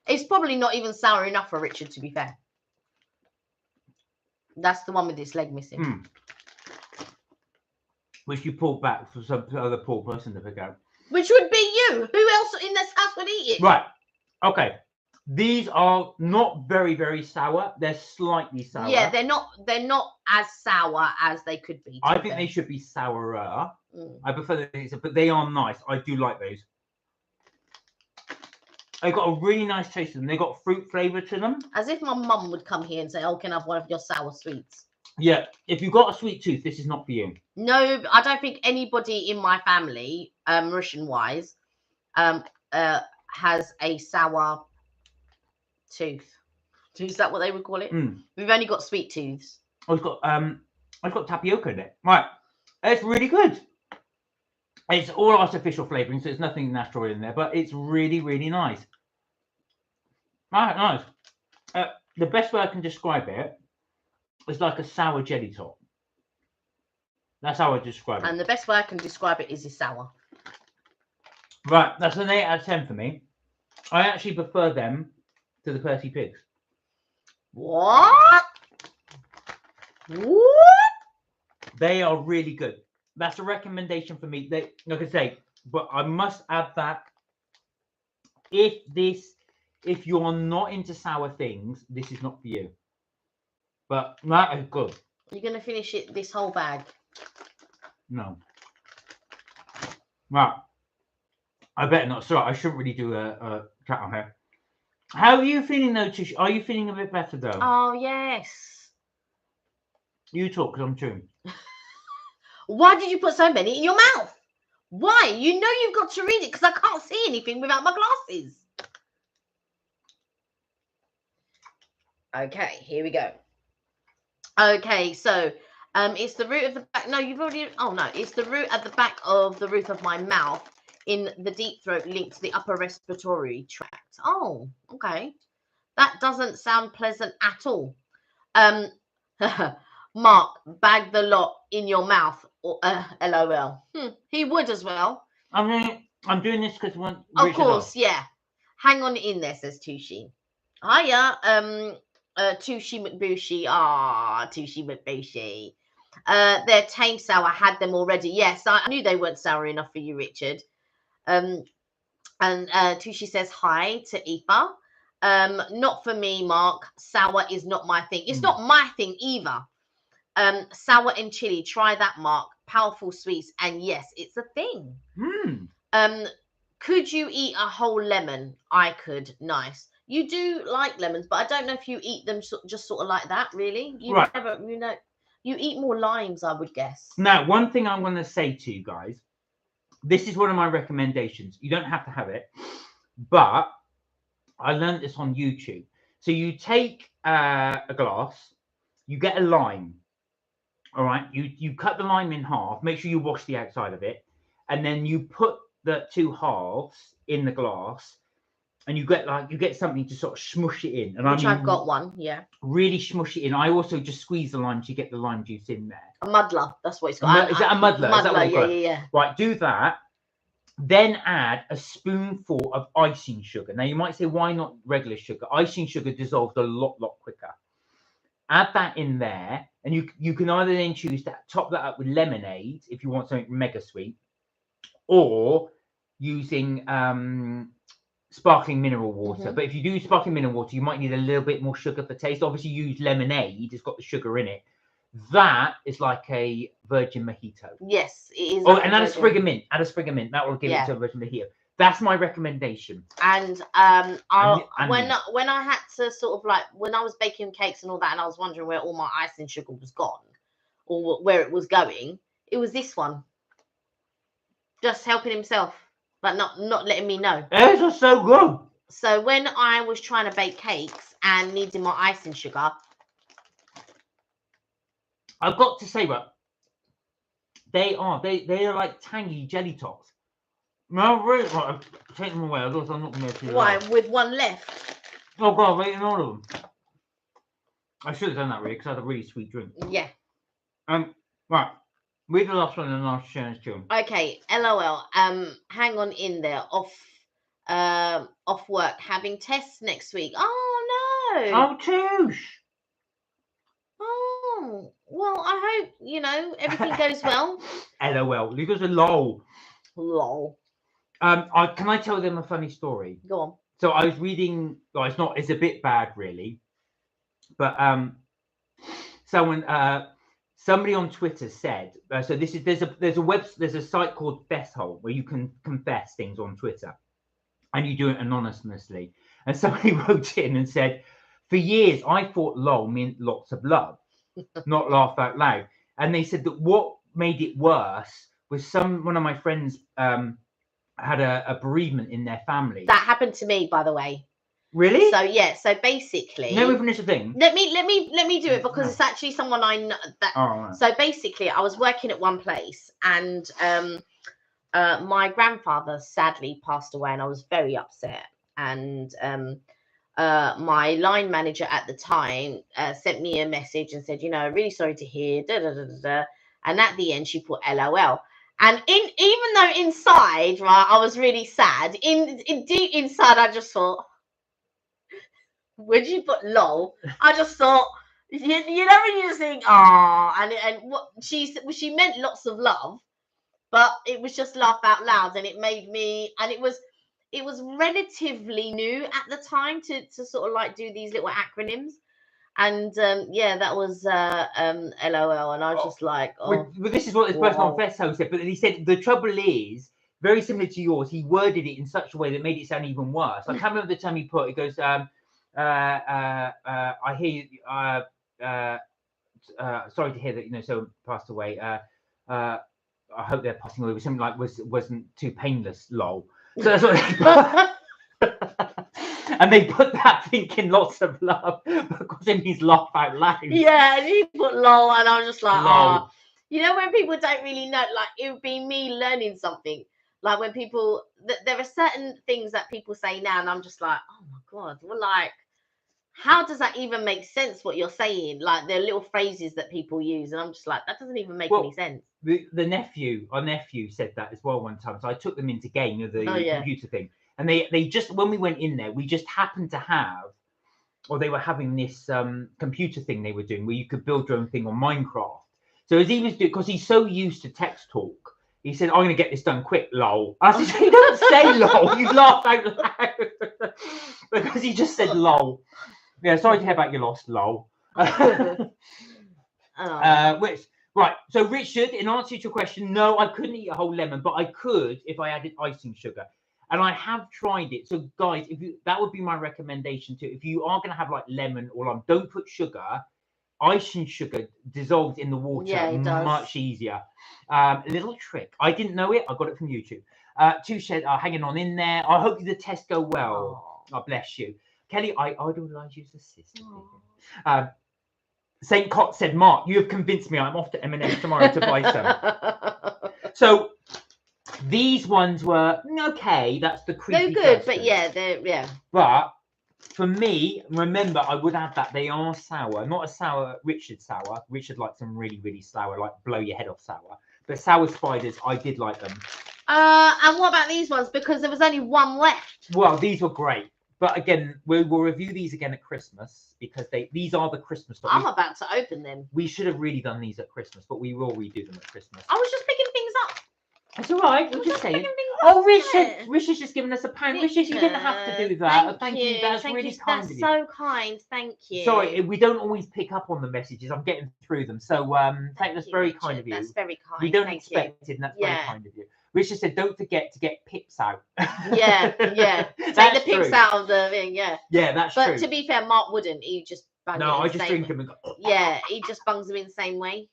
It's probably not even sour enough for Richard, to be fair. That's the one with its leg missing. Which you pulled back for some other poor person to pick out. Which would be you. Who else in this house would eat it? Right. Okay. These are not very, very sour. They're slightly sour. Yeah, they're not as sour as they could be. I think they should be sourer. I prefer these, but they are nice. I do like those. They've got a really nice taste to them. They've got fruit flavour to them. As if my mum would come here and say, "Oh, can I have one of your sour sweets?" Yeah, if you've got a sweet tooth, this is not for you. No, I don't think anybody in my family, Mauritian-wise, has a sour tooth. Is that what they would call it? We've only got sweet tooths. I've got tapioca in it. Right, it's really good. It's all artificial flavouring, so there's nothing natural in there, but it's really, really nice. Right, nice. The best way I can describe it is like a sour jelly top. That's how I describe it. And the best way I can describe it is sour. Right, that's an 8 out of 10 for me. I actually prefer them to the Percy Pigs. What? They are really good. That's a recommendation for me. They, like I say, but I must add that if you're not into sour things, this is not for you. But that is good. You're going to finish it, this whole bag? No. Right. I better not. Sorry, I shouldn't really do a cat on here. How are you feeling though, Tish? Are you feeling a bit better though? Oh, yes. You talk because I'm chewing. Why did you put so many in your mouth? Why? You know you've got to read it because I can't see anything without my glasses. Okay, here we go. Okay, so it's the root of the back. No, you've already. Oh no, it's the root at the back of the roof of my mouth in the deep throat linked to the upper respiratory tract. Oh, okay. That doesn't sound pleasant at all. Mark, bag the lot in your mouth. Or, LOL. He would as well. I mean, I'm doing this because one. Of course, yeah. Hang on in there, says Tushy. Hiya, Tushy McBushy. Tushy McBushy. They're tame sour. Had them already. Yes, I knew they weren't sour enough for you, Richard. And Tushy says hi to Aoife. Not for me, Mark. Sour is not my thing. It's not my thing either. Sour and chili. Try that, Mark. Powerful sweets. And yes, it's a thing. Could you eat a whole lemon? I could. Nice. You do like lemons, but I don't know if you eat them just sort of like that, really. You right. never, you know. You eat more limes, I would guess. Now, one thing I'm going to say to you guys, this is one of my recommendations. You don't have to have it, but I learned this on YouTube. So you take a glass, you get a lime. All right, you cut the lime in half. Make sure you wash the outside of it, and then you put the two halves in the glass, and you get something to sort of smush it in. And Which I've got one, yeah. Really smush it in. I also just squeeze the lime to get the lime juice in there. A muddler, that's what it's called. Is that a muddler? Is that what yeah. Right, do that. Then add a spoonful of icing sugar. Now you might say, why not regular sugar? Icing sugar dissolves a lot quicker. Add that in there, and you can either then choose to top that up with lemonade if you want something mega sweet, or using sparkling mineral water. But if you do sparkling mineral water, you might need a little bit more sugar for taste. Obviously, use lemonade; it's got the sugar in it. That is like a virgin mojito. Yes, it is. Oh, and add a sprig of mint. Add a sprig of mint. That will give it to a virgin mojito. That's my recommendation. And when I had to sort of like, when I was baking cakes and all that, and I was wondering where all my icing sugar was gone, or where it was going, it was this one. Just helping himself, but not letting me know. Those are so good. So when I was trying to bake cakes and needing my icing sugar, I've got to say, but they are like tangy jelly tots. No, really, right, take them away. Otherwise, I'm not going to. Why? With one left. Oh God, I've eaten all of them. I should have done that really, because I had a really sweet drink. Yeah. Right. Read the last one and I'll share it to you. Okay. LOL. Hang on in there. Off work, having tests next week. Oh no. Oh, toosh. Oh well, I hope everything goes well. LOL. Leave us a lol. Lol. Can I tell them a funny story? Go on. So I was reading. Well, it's a bit bad, really. But somebody on Twitter said. So there's a site called Fesshole where you can confess things on Twitter, and you do it anonymously. And somebody wrote in and said, "For years I thought lol meant lots of love, not laugh out loud." And they said that what made it worse was one of my friends had a bereavement in their family. That happened to me, by the way. Really? So yeah. So basically, no, we finished the thing. Let me do it because it's actually someone I know. Right. So basically, I was working at one place, and my grandfather sadly passed away, and I was very upset. And my line manager at the time sent me a message and said, really sorry to hear. And at the end, she put LOL. And even though inside, right, I was really sad. Deep inside, I just thought, when she put lol, I just thought, when you just think, and what she meant lots of love, but it was just laugh out loud, and it made me, and it was relatively new at the time to sort of like do these little acronyms. And that was LOL, and I was just like, Well, this is what this person on Fesshole said, but he said the trouble is very similar to yours. He worded it in such a way that made it sound even worse. I can't remember the time he put it. Goes, I hear you. Sorry to hear that someone passed away. I hope they're passing away with something like wasn't too painless. Lol. So that's what. And they put that thinking lots of love because it means laugh out loud. Yeah, and he put lol, and I was just like, when people don't really know, like it would be me learning something. Like when people, there are certain things that people say now, and I'm just like, oh my God, well, like, how does that even make sense? What you're saying, like the little phrases that people use, and I'm just like, that doesn't even make any sense. Our nephew said that as well one time. So I took them into game, the computer thing. And they just, when we went in there, we just happened to have, or they were having this computer thing they were doing where you could build your own thing on Minecraft. So as he was doing, because he's so used to text talk, he said, "I'm going to get this done quick, lol." I said, "You don't say lol, you laugh out loud." Because he just said lol. Yeah, sorry to hear about your loss, lol. Right, so Richard, in answer to your question, no, I couldn't eat a whole lemon, but I could if I added icing sugar. And I have tried it. So guys, that would be my recommendation too. If you are going to have like lemon or lime, don't put sugar. icing sugar dissolved in the water. Yeah, it does. Much easier. A little trick. I didn't know it. I got it from YouTube. Two shed are hanging on in there. I hope the tests go well. God bless you. Kelly, I idolise you as a sister. St. Cott said, Mark, you have convinced me. I'm off to M&S tomorrow to buy some. So these ones were okay. That's the creepy. They're good, but yeah, they're But for me, remember, I would add that they are sour. Not a sour Richard sour. Richard likes them really, really sour, like blow your head off sour. But sour spiders, I did like them. And what about these ones? Because there was only one left. Well, these were great. But again, we will review these again at Christmas because these are the Christmas stuff. I'm about to open them. We should have really done these at Christmas, but we will redo them at Christmas. I was just picking things up. That's all right. We're just saying. Richard's just given us a pound. Richard, you didn't have to do that. Thank you. That's really kind of you. That's so kind. Thank you. Sorry, we don't always pick up on the messages. I'm getting through them. So that's very kind of you. That's very kind. We don't expect it, and that's very kind of you. Richard said, "Don't forget to get pips out." Yeah. Take the pips out of the thing. Yeah. Yeah, that's true. But to be fair, Mark wouldn't. He just bung no, it I just drink them and go. Yeah, he just bungs them in the same way.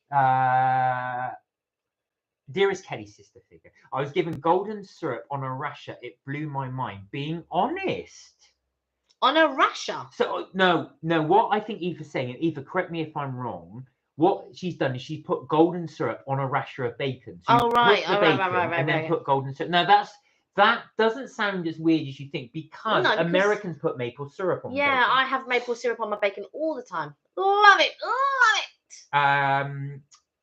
Dearest Kelly sister figure, I was given golden syrup on a rasher. It blew my mind. Being honest. On a rasher. So no. What I think Eva's saying, and Eva, correct me if I'm wrong. What she's done is she's put golden syrup on a rasher of bacon. So right. And then put golden syrup. Now that doesn't sound as weird as you think because Americans put maple syrup on. Yeah, bacon. I have maple syrup on my bacon all the time. Love it.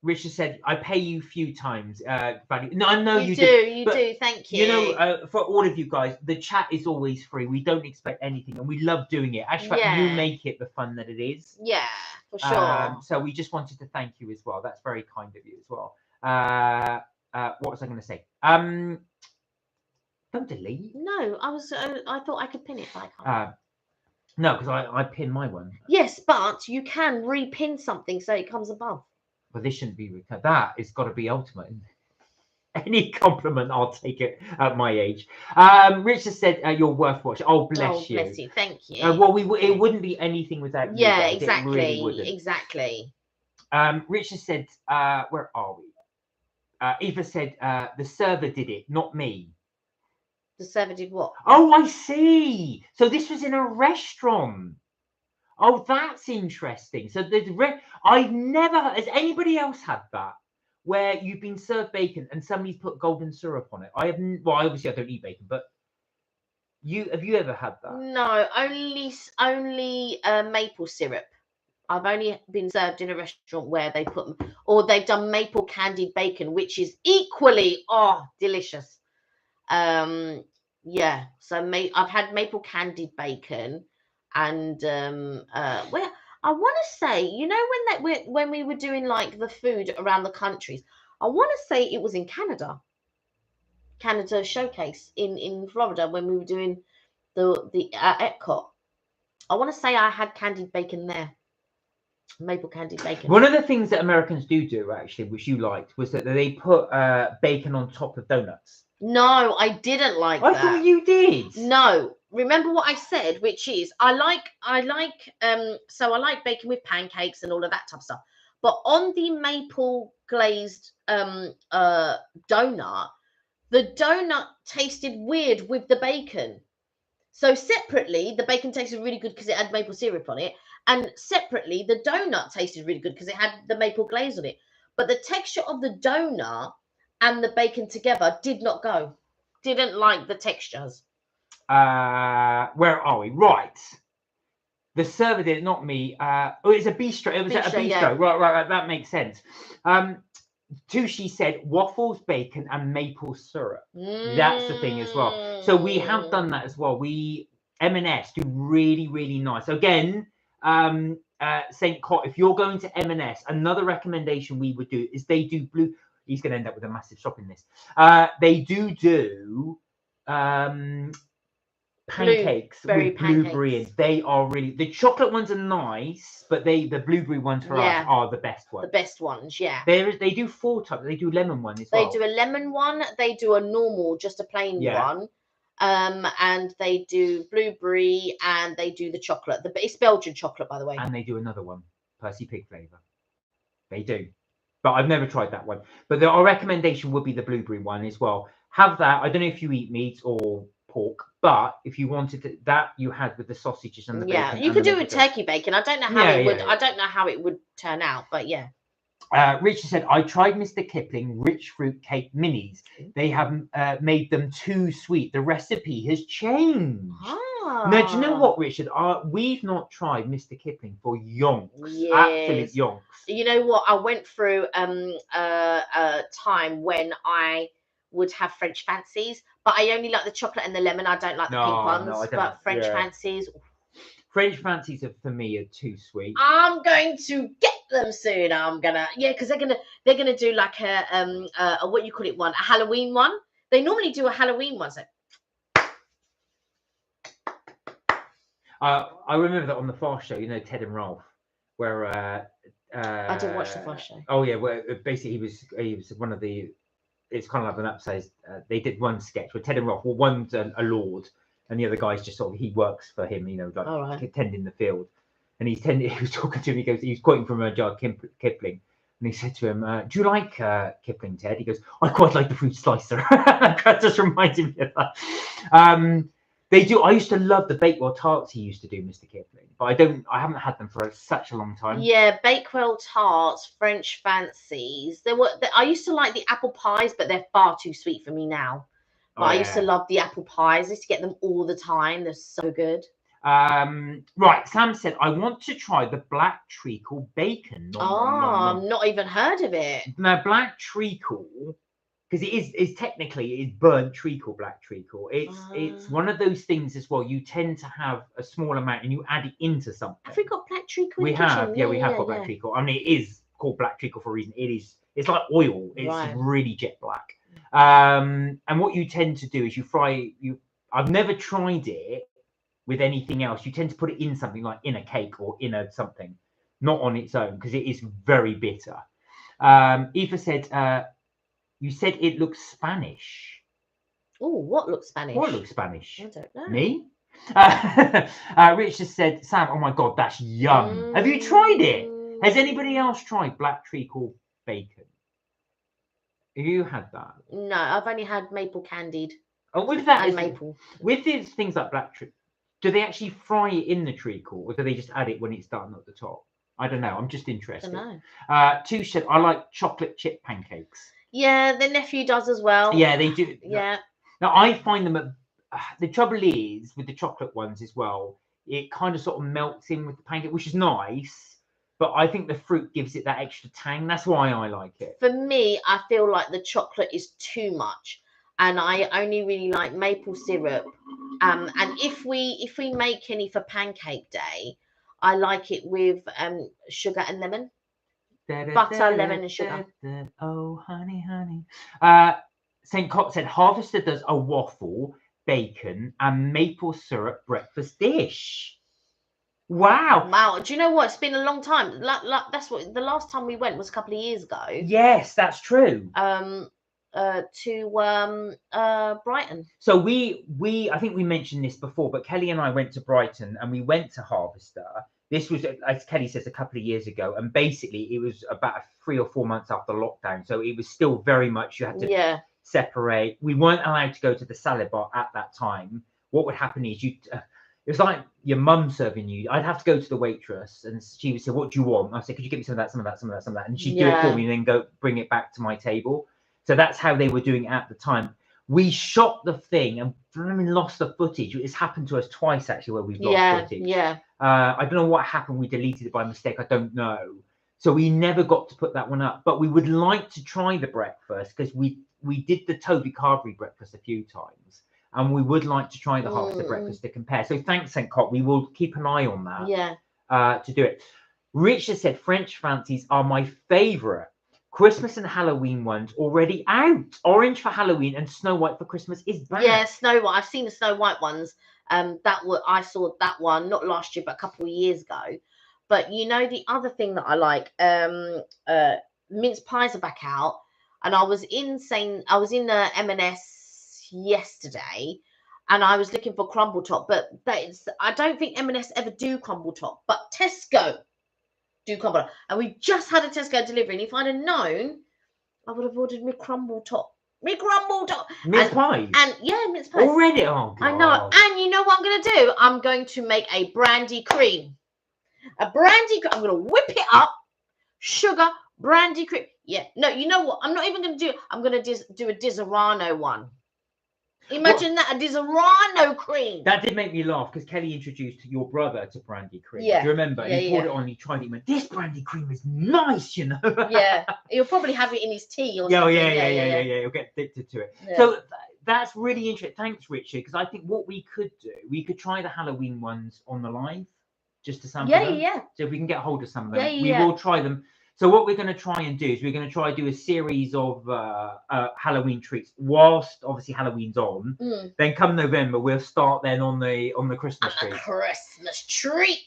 Richard said, "I pay you a few times." No, I know you do. You do. Thank you. You know, for all of you guys, the chat is always free. We don't expect anything, and we love doing it. Actually, you make it the fun that it is. Yeah, for sure. So we just wanted to thank you as well. That's very kind of you as well. What was I going to say? Don't delete. No, I thought I could pin it, but I can't. No, because I pin my one. Yes, but you can repin something so it comes above. But this shouldn't be recurred. That has got to be ultimate. Any compliment, I'll take it at my age. Richard said, "You're worth watching." Oh, bless you. Bless you. Thank you. Well, it wouldn't be anything without you. Yeah, guys. exactly. It really wouldn't. Exactly. Richard said, "Where are we?" Eva said, "The server did it, not me." The server did what? Oh, I see. So this was in a restaurant. Oh, that's interesting. So I've never. Has anybody else had that? Where you've been served bacon and somebody's put golden syrup on it? I haven't. Well, obviously I don't eat bacon, but have you ever had that? No, only maple syrup. I've only been served in a restaurant where they put, or they've done maple candied bacon, which is equally delicious. Yeah. So I've had maple candied bacon, and where I want to say, you know, when we were doing like the food around the countries, I want to say it was in Canada showcase in Florida when we were doing the Epcot. I want to say I had candied bacon there. Maple candied bacon. One of the things that Americans do actually, which you liked, was that they put bacon on top of donuts. No, I didn't like that. I thought you did. No, remember what I said, which is I like bacon with pancakes and all of that type of stuff. But on the maple glazed donut, the donut tasted weird with the bacon. So separately, the bacon tasted really good because it had maple syrup on it. And separately, the donut tasted really good because it had the maple glaze on it. But the texture of the donut and the bacon together did not go. Didn't like the textures. Where are we? Right. The server did it, not me. It's a bistro. It was at a bistro. Yeah. Right. That makes sense. Tushi said waffles, bacon, and maple syrup. That's the thing as well. So we have done that as well. M&S do really, really nice. So again, St. Cott, if you're going to M&S, another recommendation we would do is they do blue. He's going to end up with a massive shopping list. They do pancakes with blueberry in. They are really, the chocolate ones are nice, but the blueberry ones for us are the best ones. The best ones, yeah. They do 4 types. They do lemon one as well. They do a lemon one. They do a normal, just a plain one. And they do blueberry, and they do the chocolate. It's Belgian chocolate, by the way. And they do another one. Percy pig flavour. They do. But I've never tried that one. But our recommendation would be the blueberry one as well. Have that. I don't know if you eat meat or pork, but if you wanted that, you had with the sausages and the bacon. Yeah, you could do with turkey bacon. I don't know how it would. I don't know how it would turn out, but yeah. Richard said, I tried Mr. Kipling rich fruit cake minis. They have made them too sweet. The recipe has changed. Now, do you know what, Richard? We've not tried Mr. Kipling for yonks. Absolute yonks. You know what? I went through a time when I would have French fancies, but I only like the chocolate and the lemon. I don't like the pink ones. No, but French fancies. French fancies are, for me, are too sweet. I'm going to get them soon. I'm gonna, because they're gonna do like a what you call it one, a Halloween one. They normally do a Halloween one. So. I remember that on the Fast Show, you know, Ted and Rolf, where I didn't watch the Fast Show. Oh yeah, where basically he was one of the. It's kind of like an upsize. They did one sketch where Ted and Rolf, well, one's a lord, and the other guy's just sort of he works for him, you know, like tending the field. And he was talking to him. He was quoting from Rudyard Kipling, and he said to him, "Do you like Kipling, Ted?" He goes, "I quite like the fruit slicer." That just reminded me of that. They do. I used to love the Bakewell tarts he used to do, Mr. Kipling, but I haven't had them for such a long time. Yeah, Bakewell tarts, French fancies. I used to like the apple pies, but they're far too sweet for me now. But I used to love the apple pies. I used to get them all the time. They're so good. Right, Sam said, I want to try the black treacle bacon. I've not even heard of it. Now, black treacle, because it is technically burnt treacle, black treacle. It's one of those things as well. You tend to have a small amount and you add it into something. Have we got black treacle? We have, we have got black treacle. I mean, it is called black treacle for a reason. It's like oil. It's really jet black. And what you tend to do is you fry. I've never tried it with anything else. You tend to put it in something like in a cake or in a something, not on its own, because it is very bitter. Eva said, you said it looks Spanish. Oh, what looks Spanish? What looks Spanish? I don't know. Me? Richard said, Sam, oh my God, that's yum. Have you tried it? Has anybody else tried black treacle bacon? Have you had that? No, I've only had maple candied. Oh, with that and maple. With these things like black treacle, do they actually fry it in the treacle, or do they just add it when it's done at the top? I don't know. I'm just interested. I don't know. Tush said, I like chocolate chip pancakes. Yeah, the nephew does as well. Yeah, they do. Yeah. Now, I find them, the trouble is with the chocolate ones as well, it kind of sort of melts in with the pancake, which is nice, but I think the fruit gives it that extra tang. That's why I like it. For me, I feel like the chocolate is too much, and I only really like maple syrup. And if we make any for pancake day, I like it with sugar and lemon. Butter, lemon, and sugar. Oh, honey, honey. St. Cott said, Harvester does a waffle, bacon, and maple syrup breakfast dish. Wow. Wow. Do you know what? It's been a long time. That's what the last time we went was a couple of years ago. Yes, that's true. To Brighton. So I think we mentioned this before, but Kelly and I went to Brighton and we went to Harvester. This was, as Kelly says, a couple of years ago, and basically it was about 3 or 4 months after lockdown, so it was still very much you had to separate. We weren't allowed to go to the salad bar at that time. What would happen is it was like your mum serving you. I'd have to go to the waitress and she would say, "What do you want?" I said, "Could you give me some of that, some of that, some of that, some of that?" And she'd do it for me and then go bring it back to my table. So that's how they were doing it at the time. We shot the thing and lost the footage. It's happened to us twice actually where we've lost footage. Yeah. I don't know what happened. We deleted it by mistake. I don't know. So we never got to put that one up. But we would like to try the breakfast because we did the Toby Carvery breakfast a few times. And we would like to try the Harvester breakfast to compare. So thanks, St. Cott. We will keep an eye on that. Yeah. To do it. Richard said French fancies are my favourite. Christmas and Halloween ones already out. Orange for Halloween and Snow White for Christmas is back. Yeah, Snow White. I've seen the Snow White ones. I saw that one not last year, but a couple of years ago. But you know, the other thing that I like, mince pies are back out, and I was in the M&S yesterday, and I was looking for crumble top, but I don't think M&S ever do crumble top, but Tesco do crumble. And we just had a Tesco delivery. And if I'd have known, I would have ordered me crumble top. Mince pies. And yeah, mince pies. Already? Oh, God. I know. And you know what I'm going to do? I'm going to make a brandy cream. I'm going to whip it up. Sugar, brandy cream. Yeah. No, you know what? I'm not even going to do it. I'm going to do a Disaronno one. Imagine that, a Disaronno cream. That did make me laugh because Kelly introduced your brother to brandy cream. Yeah. Do you remember? Yeah, he poured it on, he tried it, he went, this brandy cream is nice, you know? Yeah. He'll probably have it in his tea or yeah, something. Yeah. He'll get addicted to it. Yeah. So that's really interesting. Thanks, Richard, because I think what we could do, we could try the Halloween ones on the live, just to sample them. Yeah. So if we can get hold of some of them, we will try them. So what we're going to try and do is we're going to try and do a series of Halloween treats whilst obviously Halloween's on. Then come November, we'll start then on the Christmas tree. Christmas treat.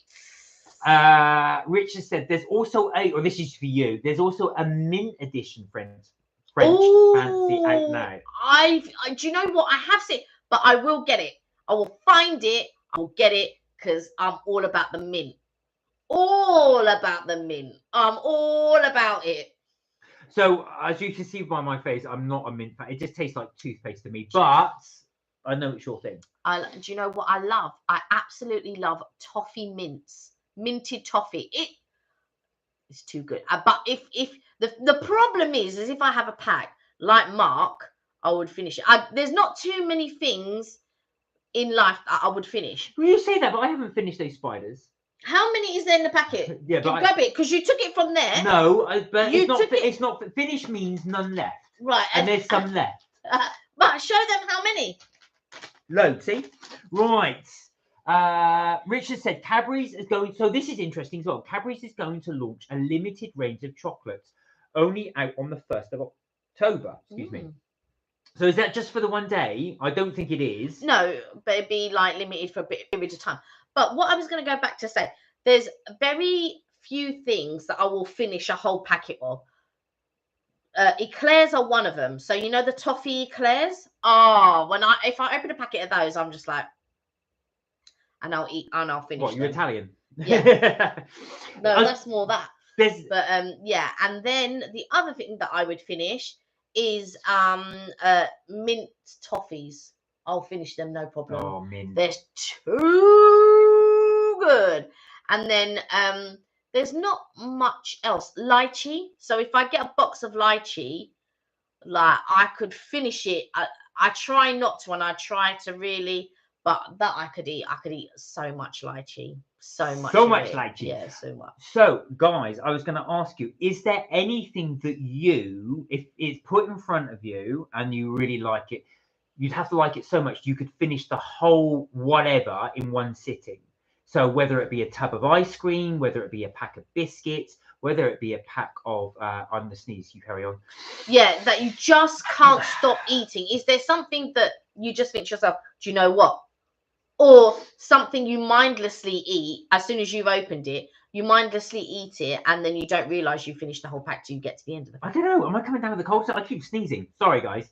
Richard said there's also this is for you. There's also a mint edition, friends. French fancy out now. Do you know what? I have seen, but I will get it. I will find it. I will get it because I'm all about the mint. All about the mint. I'm all about it. So as you can see by my face, I'm not a mint fan. It just tastes like toothpaste to me. But I know it's your thing. Do you know what I love? I absolutely love toffee mints, minted toffee. It's too good. But if the problem is if I have a pack like Mark, I would finish it. There's not too many things in life that I would finish. Well, you say that, but I haven't finished those spiders. How many is there in the packet? Yeah, but grab it because you took it from there. No, but it's not. Finish means none left. Right, and there's some left. But show them how many. Loads. See, right. Richard said Cadbury's is going. So this is interesting as well. Cadbury's is going to launch a limited range of chocolates, only out on the 1st of October. Excuse me. So is that just for the one day? I don't think it is. No, but it'd be like limited for a period of time. But what I was going to go back to say, there's very few things that I will finish a whole packet of. Eclairs are one of them. So you know the toffee eclairs? If I open a packet of those, I'm just like, and I'll eat and I'll finish. What, you're Italian? Yeah. No, that's more that. But yeah, and then the other thing that I would finish is mint toffees. I'll finish them, no problem. Oh, mint. They're too good. And then there's not much else. Lychee. So if I get a box of lychee, like I could finish it. I try not to, and I try to really, but that I could eat so much lychee. So much lychee. Yeah, so much. So, guys, I was going to ask you, is there anything that you, if it's put in front of you and you really like it, you'd have to like it so much you could finish the whole whatever in one sitting? So whether it be a tub of ice cream, whether it be a pack of biscuits, whether it be a pack of, I'm going to sneeze, you carry on. Yeah, that you just can't stop eating. Is there something that you just think to yourself, do you know what? Or something you mindlessly eat as soon as you've opened it, you mindlessly eat it, and then you don't realise you finished the whole pack till you get to the end of the pack. I don't know. Am I coming down with the cold? I keep sneezing. Sorry, guys.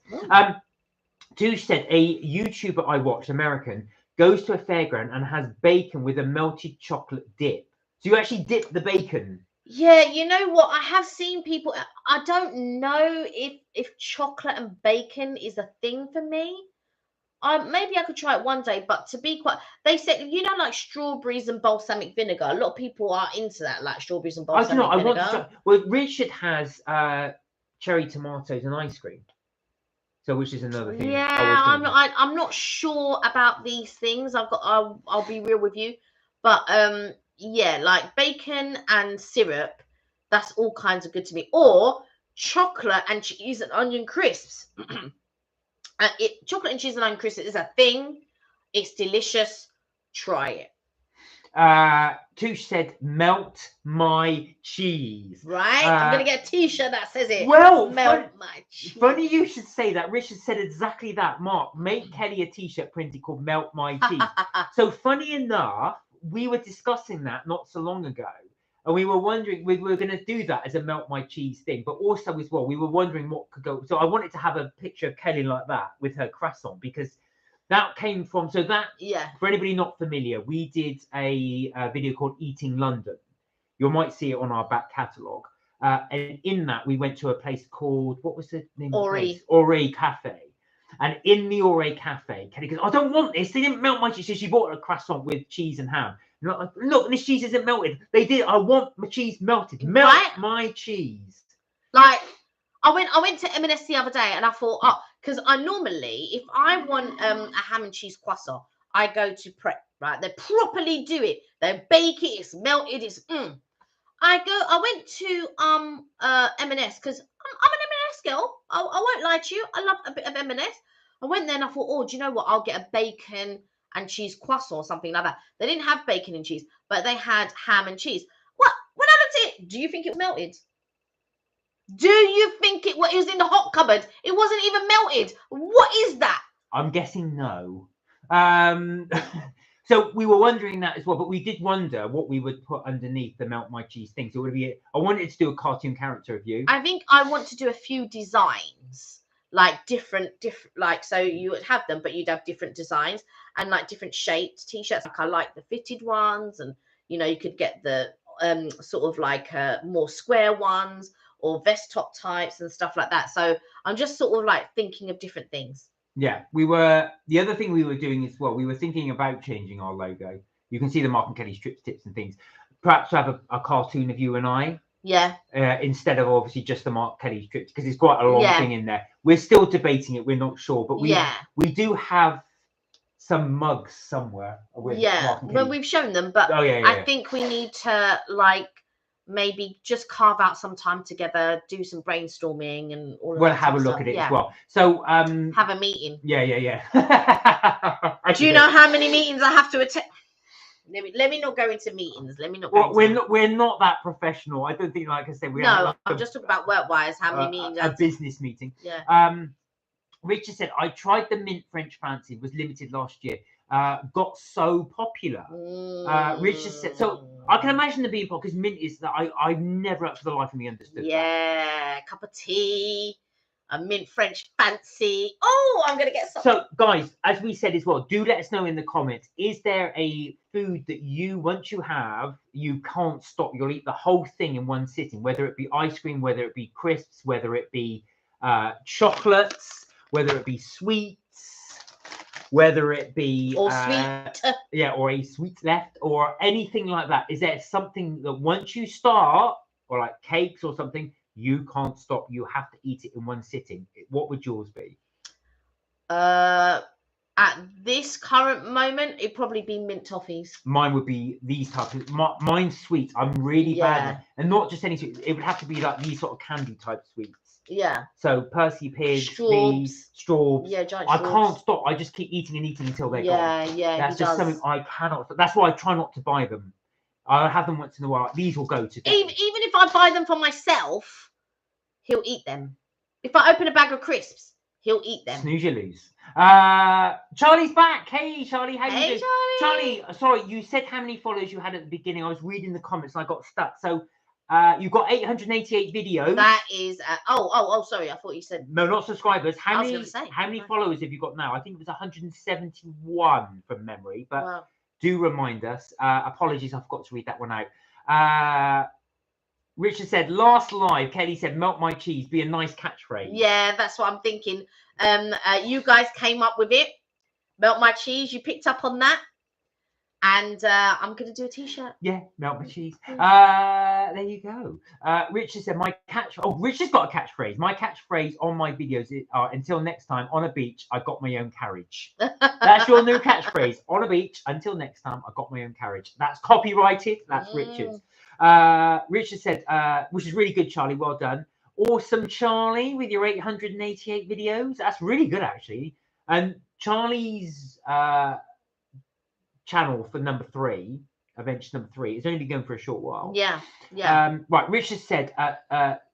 Touche said a YouTuber I watched, American, goes to a fairground and has bacon with a melted chocolate dip. So you actually dip the bacon. Yeah, you know what? I have seen people. I don't know if chocolate and bacon is a thing for me. Maybe I could try it one day, but to be quite, they said, you know, like strawberries and balsamic vinegar. A lot of people are into that, like strawberries and balsamic vinegar. I want to try. Well, Richard has cherry tomatoes and ice cream. So, which is another thing. Yeah, I'm not sure about these things. I'll be real with you, but yeah, like bacon and syrup, that's all kinds of good to me. Or chocolate and cheese and onion crisps. Chocolate and cheese and onion crisps is a thing. It's delicious. Try it. Touche said, "Melt my cheese." Right, I'm gonna get a T-shirt that says it. Well, melt my cheese. Funny you should say that. Richard said exactly that. Mark, make Kelly a T-shirt printed called "Melt My Cheese." So funny enough, we were discussing that not so long ago, and we were wondering we were going to do that as a "Melt My Cheese" thing, but also as well we were wondering what could go. So I wanted to have a picture of Kelly like that with her croissant because. That came from, so that, yeah. For anybody not familiar, we did a video called Eating London. You might see it on our back catalogue. And in that, we went to a place called, what was the name of the place? Ore Cafe. And in the Ore Cafe, Kelly goes, I don't want this. They didn't melt my cheese. So she bought a croissant with cheese and ham. Look, this cheese isn't melted. They did. I want my cheese melted. Melt my cheese. Like, I went to M&S the other day and I thought, oh, because I normally, if I want a ham and cheese croissant, I go to Prep, right? They properly do it. They bake it. It's melted. It's I went to M&S because I'm an M&S girl. I won't lie to you. I love a bit of M&S. I went there and I thought, oh, do you know what? I'll get a bacon and cheese croissant or something like that. They didn't have bacon and cheese, but they had ham and cheese. What? When I looked at it, do you think it was melted? Do you think it was in the hot cupboard? It wasn't even melted. What is that? I'm guessing no. So we were wondering that as well, but we did wonder what we would put underneath the melt my cheese thing. So it would be, I wanted to do a cartoon character review. I think I want to do a few designs, like different, like, so you would have them, but you'd have different designs and like different shaped t-shirts. Like I like the fitted ones, and you know, you could get the sort of like more square ones or vest top types and stuff like that. So I'm just sort of like thinking of different things. Yeah, the other thing we were doing as well, we were thinking about changing our logo. You can see the Mark and Kelly strips, tips and things. Perhaps have a cartoon of you and I. Yeah. Instead of obviously just the Mark Kelly strips, because it's quite a long thing in there. We're still debating it. We're not sure, but we do have some mugs somewhere. With Mark and Kelly. Well, we've shown them, but I think we need to like maybe just carve out some time together, do some brainstorming and all of we'll that have a look stuff. at it as well. So have a meeting. Yeah. Do you know how many meetings I have to attend? Let me not go into meetings. Let me not go we're not that professional. I don't think, like I said, I'm just talking about work-wise, how many meetings a business meeting. Yeah. Richard said, I tried the mint French fancy, was limited last year. Got so popular. Richard said, so I can imagine the being popular because mint is that I've never up for the life of me understood that. Cup of tea, a mint French fancy. Oh, I'm gonna get some. So guys, as we said as well, do let us know in the comments, is there a food that once you have, you can't stop, you'll eat the whole thing in one sitting, whether it be ice cream, whether it be crisps, whether it be chocolates, whether it be sweets, whether it be or sweet, or a sweet left or anything like that? Is there something that once you start, or like cakes or something, you can't stop, you have to eat it in one sitting? What would yours be? At this current moment, it'd probably be mint toffees. Mine would be these types of, mine's sweet. I'm really bad, and not just any sweet. It would have to be like these sort of candy type sweets. Yeah. So Percy Pig, straws. Yeah, I can't stop. I just keep eating and eating until they're gone. Yeah. That's just something I cannot. That's why I try not to buy them. I'll have them once in a while. These will go together. Even if I buy them for myself, he'll eat them. If I open a bag of crisps, he'll eat them. Snooze you lose. Charlie's back. Hey, Charlie, how you doing? Charlie, sorry, you said how many followers you had at the beginning. I was reading the comments and I got stuck. So you've got 888 videos. That is sorry, I thought you said no, not subscribers. How many followers have you got now? I think it was 171 from memory, but do remind us. Apologies, I forgot to read that one out. Richard said, last live, Kelly said, melt my cheese, be a nice catchphrase. Yeah, that's what I'm thinking. You guys came up with it. Melt my cheese, you picked up on that. And I'm going to do a t-shirt. Yeah, melt my cheese. There you go. Richard said, Richard's got a catchphrase. My catchphrase on my videos is, until next time, on a beach, I got my own carriage. That's your new catchphrase. On a beach, until next time, I got my own carriage. That's copyrighted. That's Richard's. Richard said, which is really good, Charlie. Well done. Awesome, Charlie, with your 888 videos. That's really good, actually. And Charlie's channel for number 3, adventure number 3, is only going for a short while. Yeah. Right, Richard said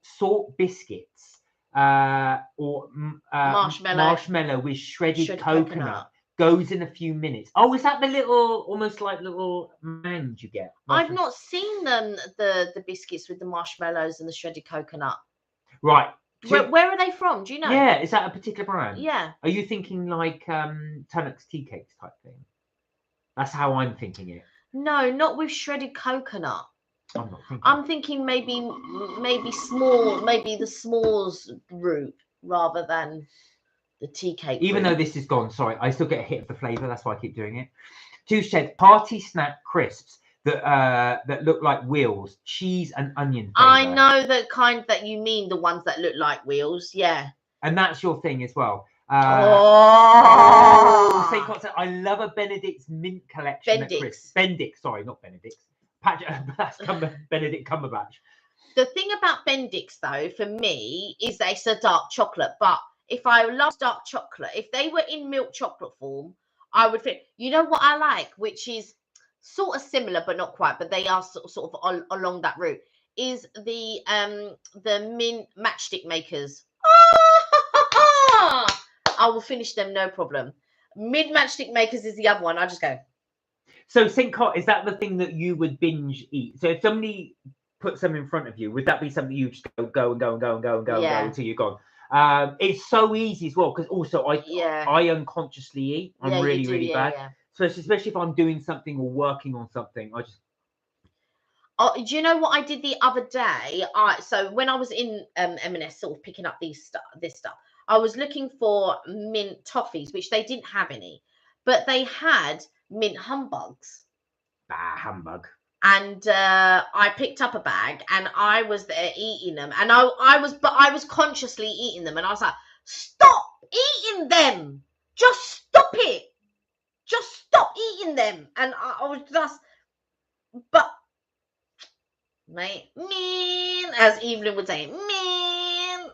salt biscuits or marshmallow with shredded coconut. Goes in a few minutes. Oh, is that the little, almost like little mands you get? I've not seen them, the biscuits with the marshmallows and the shredded coconut. Right. Where are they from? Do you know? Yeah, is that a particular brand? Yeah. Are you thinking like Tunnock's tea cakes type thing? That's how I'm thinking it. No, not with shredded coconut. I'm not thinking. I'm thinking maybe small, maybe the s'mores route rather than the tea cake. Even route. though this is gone, sorry, I still get a hit of the flavour. That's why I keep doing it. Touche said party snack crisps that look like wheels, cheese and onion flavour. I know the kind that you mean, the ones that look like wheels. Yeah. And that's your thing as well. Oh, St. Cot said, I love a Benedict's mint collection. Bendix, sorry, not Benedict's. Benedict Cumberbatch. The thing about Bendix, though, for me, is that it's a dark chocolate. But if I love dark chocolate, if they were in milk chocolate form, I would think, you know what I like, which is sort of similar, but not quite, but they are sort of along that route, is the mint matchstick makers. I will finish them, no problem. Mint matchstick makers is the other one. I just go. So St. Cot, is that the thing that you would binge eat? So if somebody put some in front of you, would that be something you just go until you're gone? It's so easy as well, because also I unconsciously eat. I'm really bad. Yeah. So especially if I'm doing something or working on something, I just. Oh, do you know what I did the other day? So when I was in M&S, sort of picking up this stuff, I was looking for mint toffees, which they didn't have any, but they had mint humbugs. Humbug. And I picked up a bag, and I was there eating them, and I was consciously eating them, and I was like, stop eating them, just stop it, just stop eating them. And I was just, but mate, mean, as Evelyn would say, mean.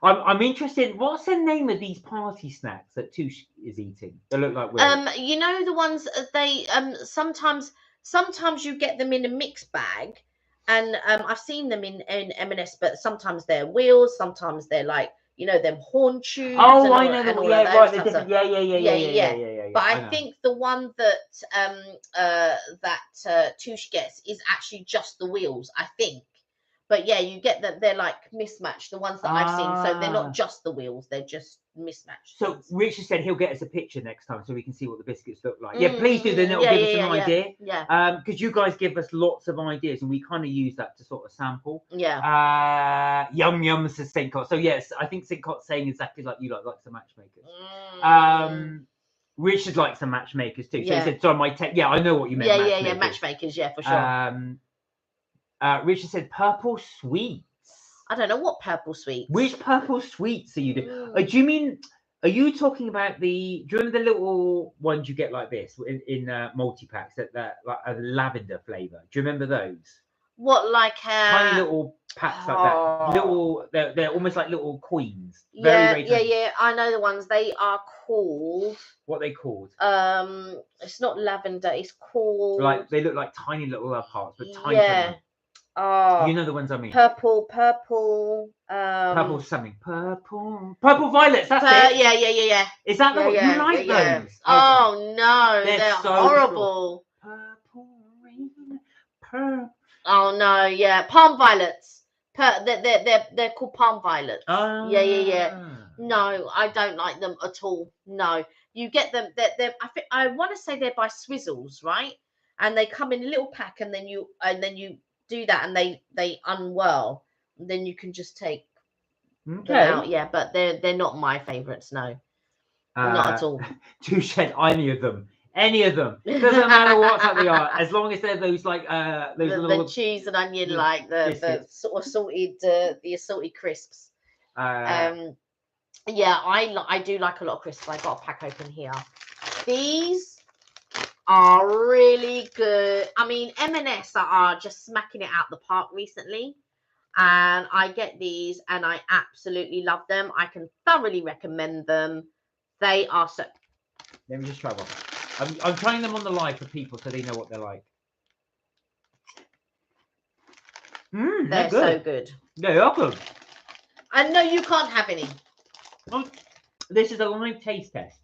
I'm interested. What's the name of these party snacks that Touche is eating? They look like wheels. You know the ones they sometimes you get them in a mixed bag, and I've seen them in M&S, but sometimes they're wheels, sometimes they're like, you know, them horn tubes. Oh, I know them. Yeah, right. They're different. Yeah. But I think the one that Touche gets is actually just the wheels, I think. But yeah, you get that they're like mismatched, the ones that I've seen. So they're not just the wheels, they're just mismatched. So Richard said he'll get us a picture next time so we can see what the biscuits look like. Yeah, please do. Then it'll give us an idea. Yeah. Because you guys give us lots of ideas and we kind of use that to sort of sample. Yeah. Yum says St. Cot. So yes, I think St. Cot's saying exactly like you like some matchmakers. Richard likes some matchmakers too. So he said, sorry, I know what you meant. Yeah, matchmakers, yeah, for sure. Richard said purple sweets. I don't know what purple sweets. Which purple sweets are you doing? Do you mean? Are you talking about do you remember the little ones you get like this in multi packs that like a lavender flavour? Do you remember those? What, like tiny little packs like that? Little, they're almost like little coins. Very yeah. I know the ones. They are called. What are they called? It's not lavender. It's called. Like they look like tiny little parts, but tiny. Yeah. Oh, you know the ones I mean. Purple something. Purple violets. That's it. Yeah. Is that the one you like those? Oh no, they're so horrible. Purple rain. Purple. Oh no, yeah, palm violets. They're called palm violets. Yeah. No, I don't like them at all. No, you get them. I want to say they're by Swizzles, right? And they come in a little pack, and then you do that, and they unwurl. And then you can just take them out. Yeah, but they're not my favourites. No, not at all. Touche, any of them. Any of them. Doesn't matter what type they are, as long as they're those like those little the cheese and onion, like the sort of salted the assorted crisps. Yeah, I do like a lot of crisps. I got a pack open here. These are really good. I mean, M&S are just smacking it out the park recently, and I get these and I absolutely love them. I can thoroughly recommend them. They are so. Let me just try one. I'm trying them on the live for people so they know what they're like. They're so good. They are good. I know you can't have any. This is a live taste test.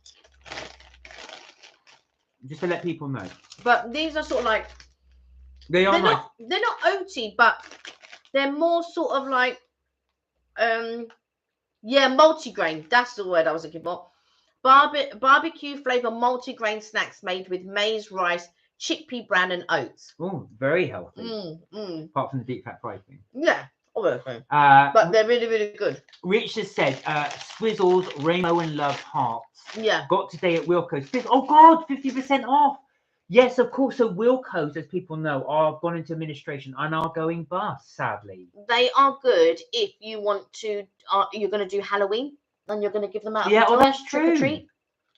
Just to let people know. But these are sort of like. They're not oaty, but they're more sort of like multigrain. That's the word I was looking for. Barbecue flavor multigrain snacks made with maize, rice, chickpea bran and oats. Oh, very healthy. Apart from the deep fat fried thing. Yeah, obviously. But they're really, really good. Rich has said, Swizzles, Rainbow and Love Hearts. Yeah. Got today at Wilco's. Oh, God, 50% off. Yes, of course. So Wilco's, as people know, are gone into administration and are going bust, sadly. They are good if you want to, you're going to do Halloween and you're going to give them out. Yeah, that's true. true.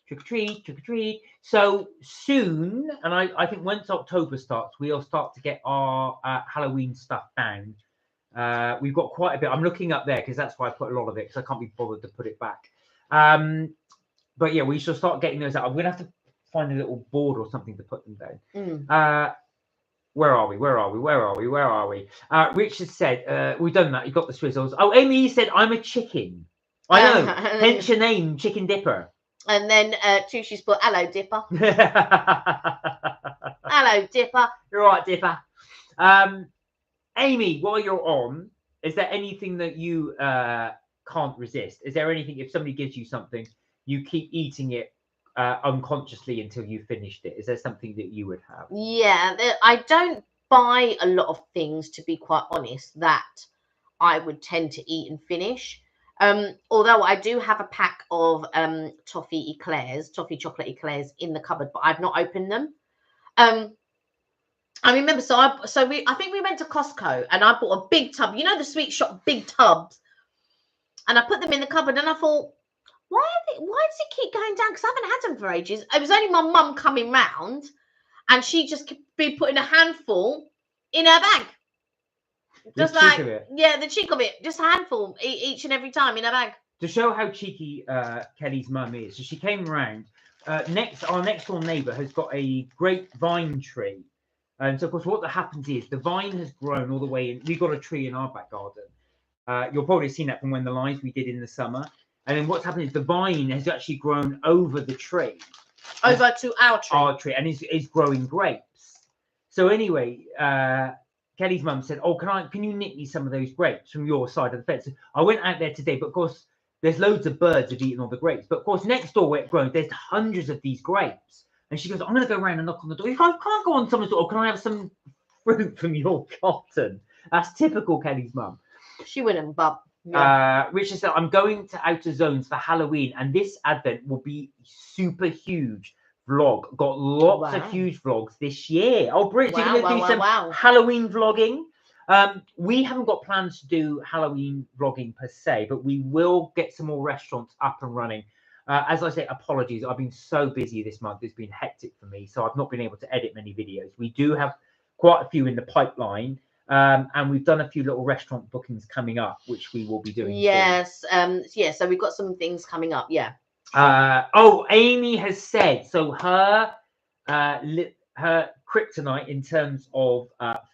Trick or treat, trick or treat. So soon, and I think once October starts, we'll start to get our Halloween stuff down. We've got quite a bit. I'm looking up there because that's why I put a lot of it, because I can't be bothered to put it back. But yeah, we shall start getting those out. I'm going to have to find a little board or something to put them down. Where are we? Rich has said, we've done that. You got the Swizzles. Oh, Amy said, I'm a chicken. I know. Hence your name, Chicken Dipper. And then Tushy's put, hello, Dipper. Hello, Dipper. You're right, Dipper. Amy, while you're on, is there anything that you can't resist? Is there anything, if somebody gives you something, you keep eating it unconsciously until you finished it? Is there something that you would have? Yeah, I don't buy a lot of things, to be quite honest, that I would tend to eat and finish. Although I do have a pack of toffee chocolate eclairs in the cupboard, but I've not opened them. I remember, I think we went to Costco and I bought a big tub, you know, the sweet shop big tubs, and I put them in the cupboard and I thought, why does it keep going down? Because I haven't had them for ages. It was only my mum coming round and she just kept putting a handful in her bag. Just like, yeah, the cheek of it, just a handful each and every time in her bag. To show how cheeky Kelly's mum is, so she came round. Our next door neighbour has got a great vine tree. And so, of course, what happens is the vine has grown all the way in. We've got a tree in our back garden. You'll probably have seen that from when the lives we did in the summer. And then what's happened is the vine has actually grown over the tree. Over to our tree. Our tree, and is growing grapes. So anyway, Kelly's mum said, oh, can you knit me some of those grapes from your side of the fence? I went out there today, but of course, there's loads of birds have eaten all the grapes. But of course, next door where it grows, there's hundreds of these grapes. And she goes, I'm going to go around and knock on the door. I can't go on someone's door. Oh, can I have some fruit from your garden? That's typical Kelly's mum. She wouldn't, but... Yeah. Richard said, I'm going to Outer Zones for Halloween, and this advent will be super huge vlog. Got lots of huge vlogs this year. Oh, Bridget, you're going to do some Halloween vlogging. We haven't got plans to do Halloween vlogging per se, but we will get some more restaurants up and running. As I say, apologies. I've been so busy this month. It's been hectic for me, so I've not been able to edit many videos. We do have quite a few in the pipeline, and we've done a few little restaurant bookings coming up, which we will be doing. Yes. Yeah, so we've got some things coming up. Yeah. Oh, Amy has said, so her kryptonite in terms of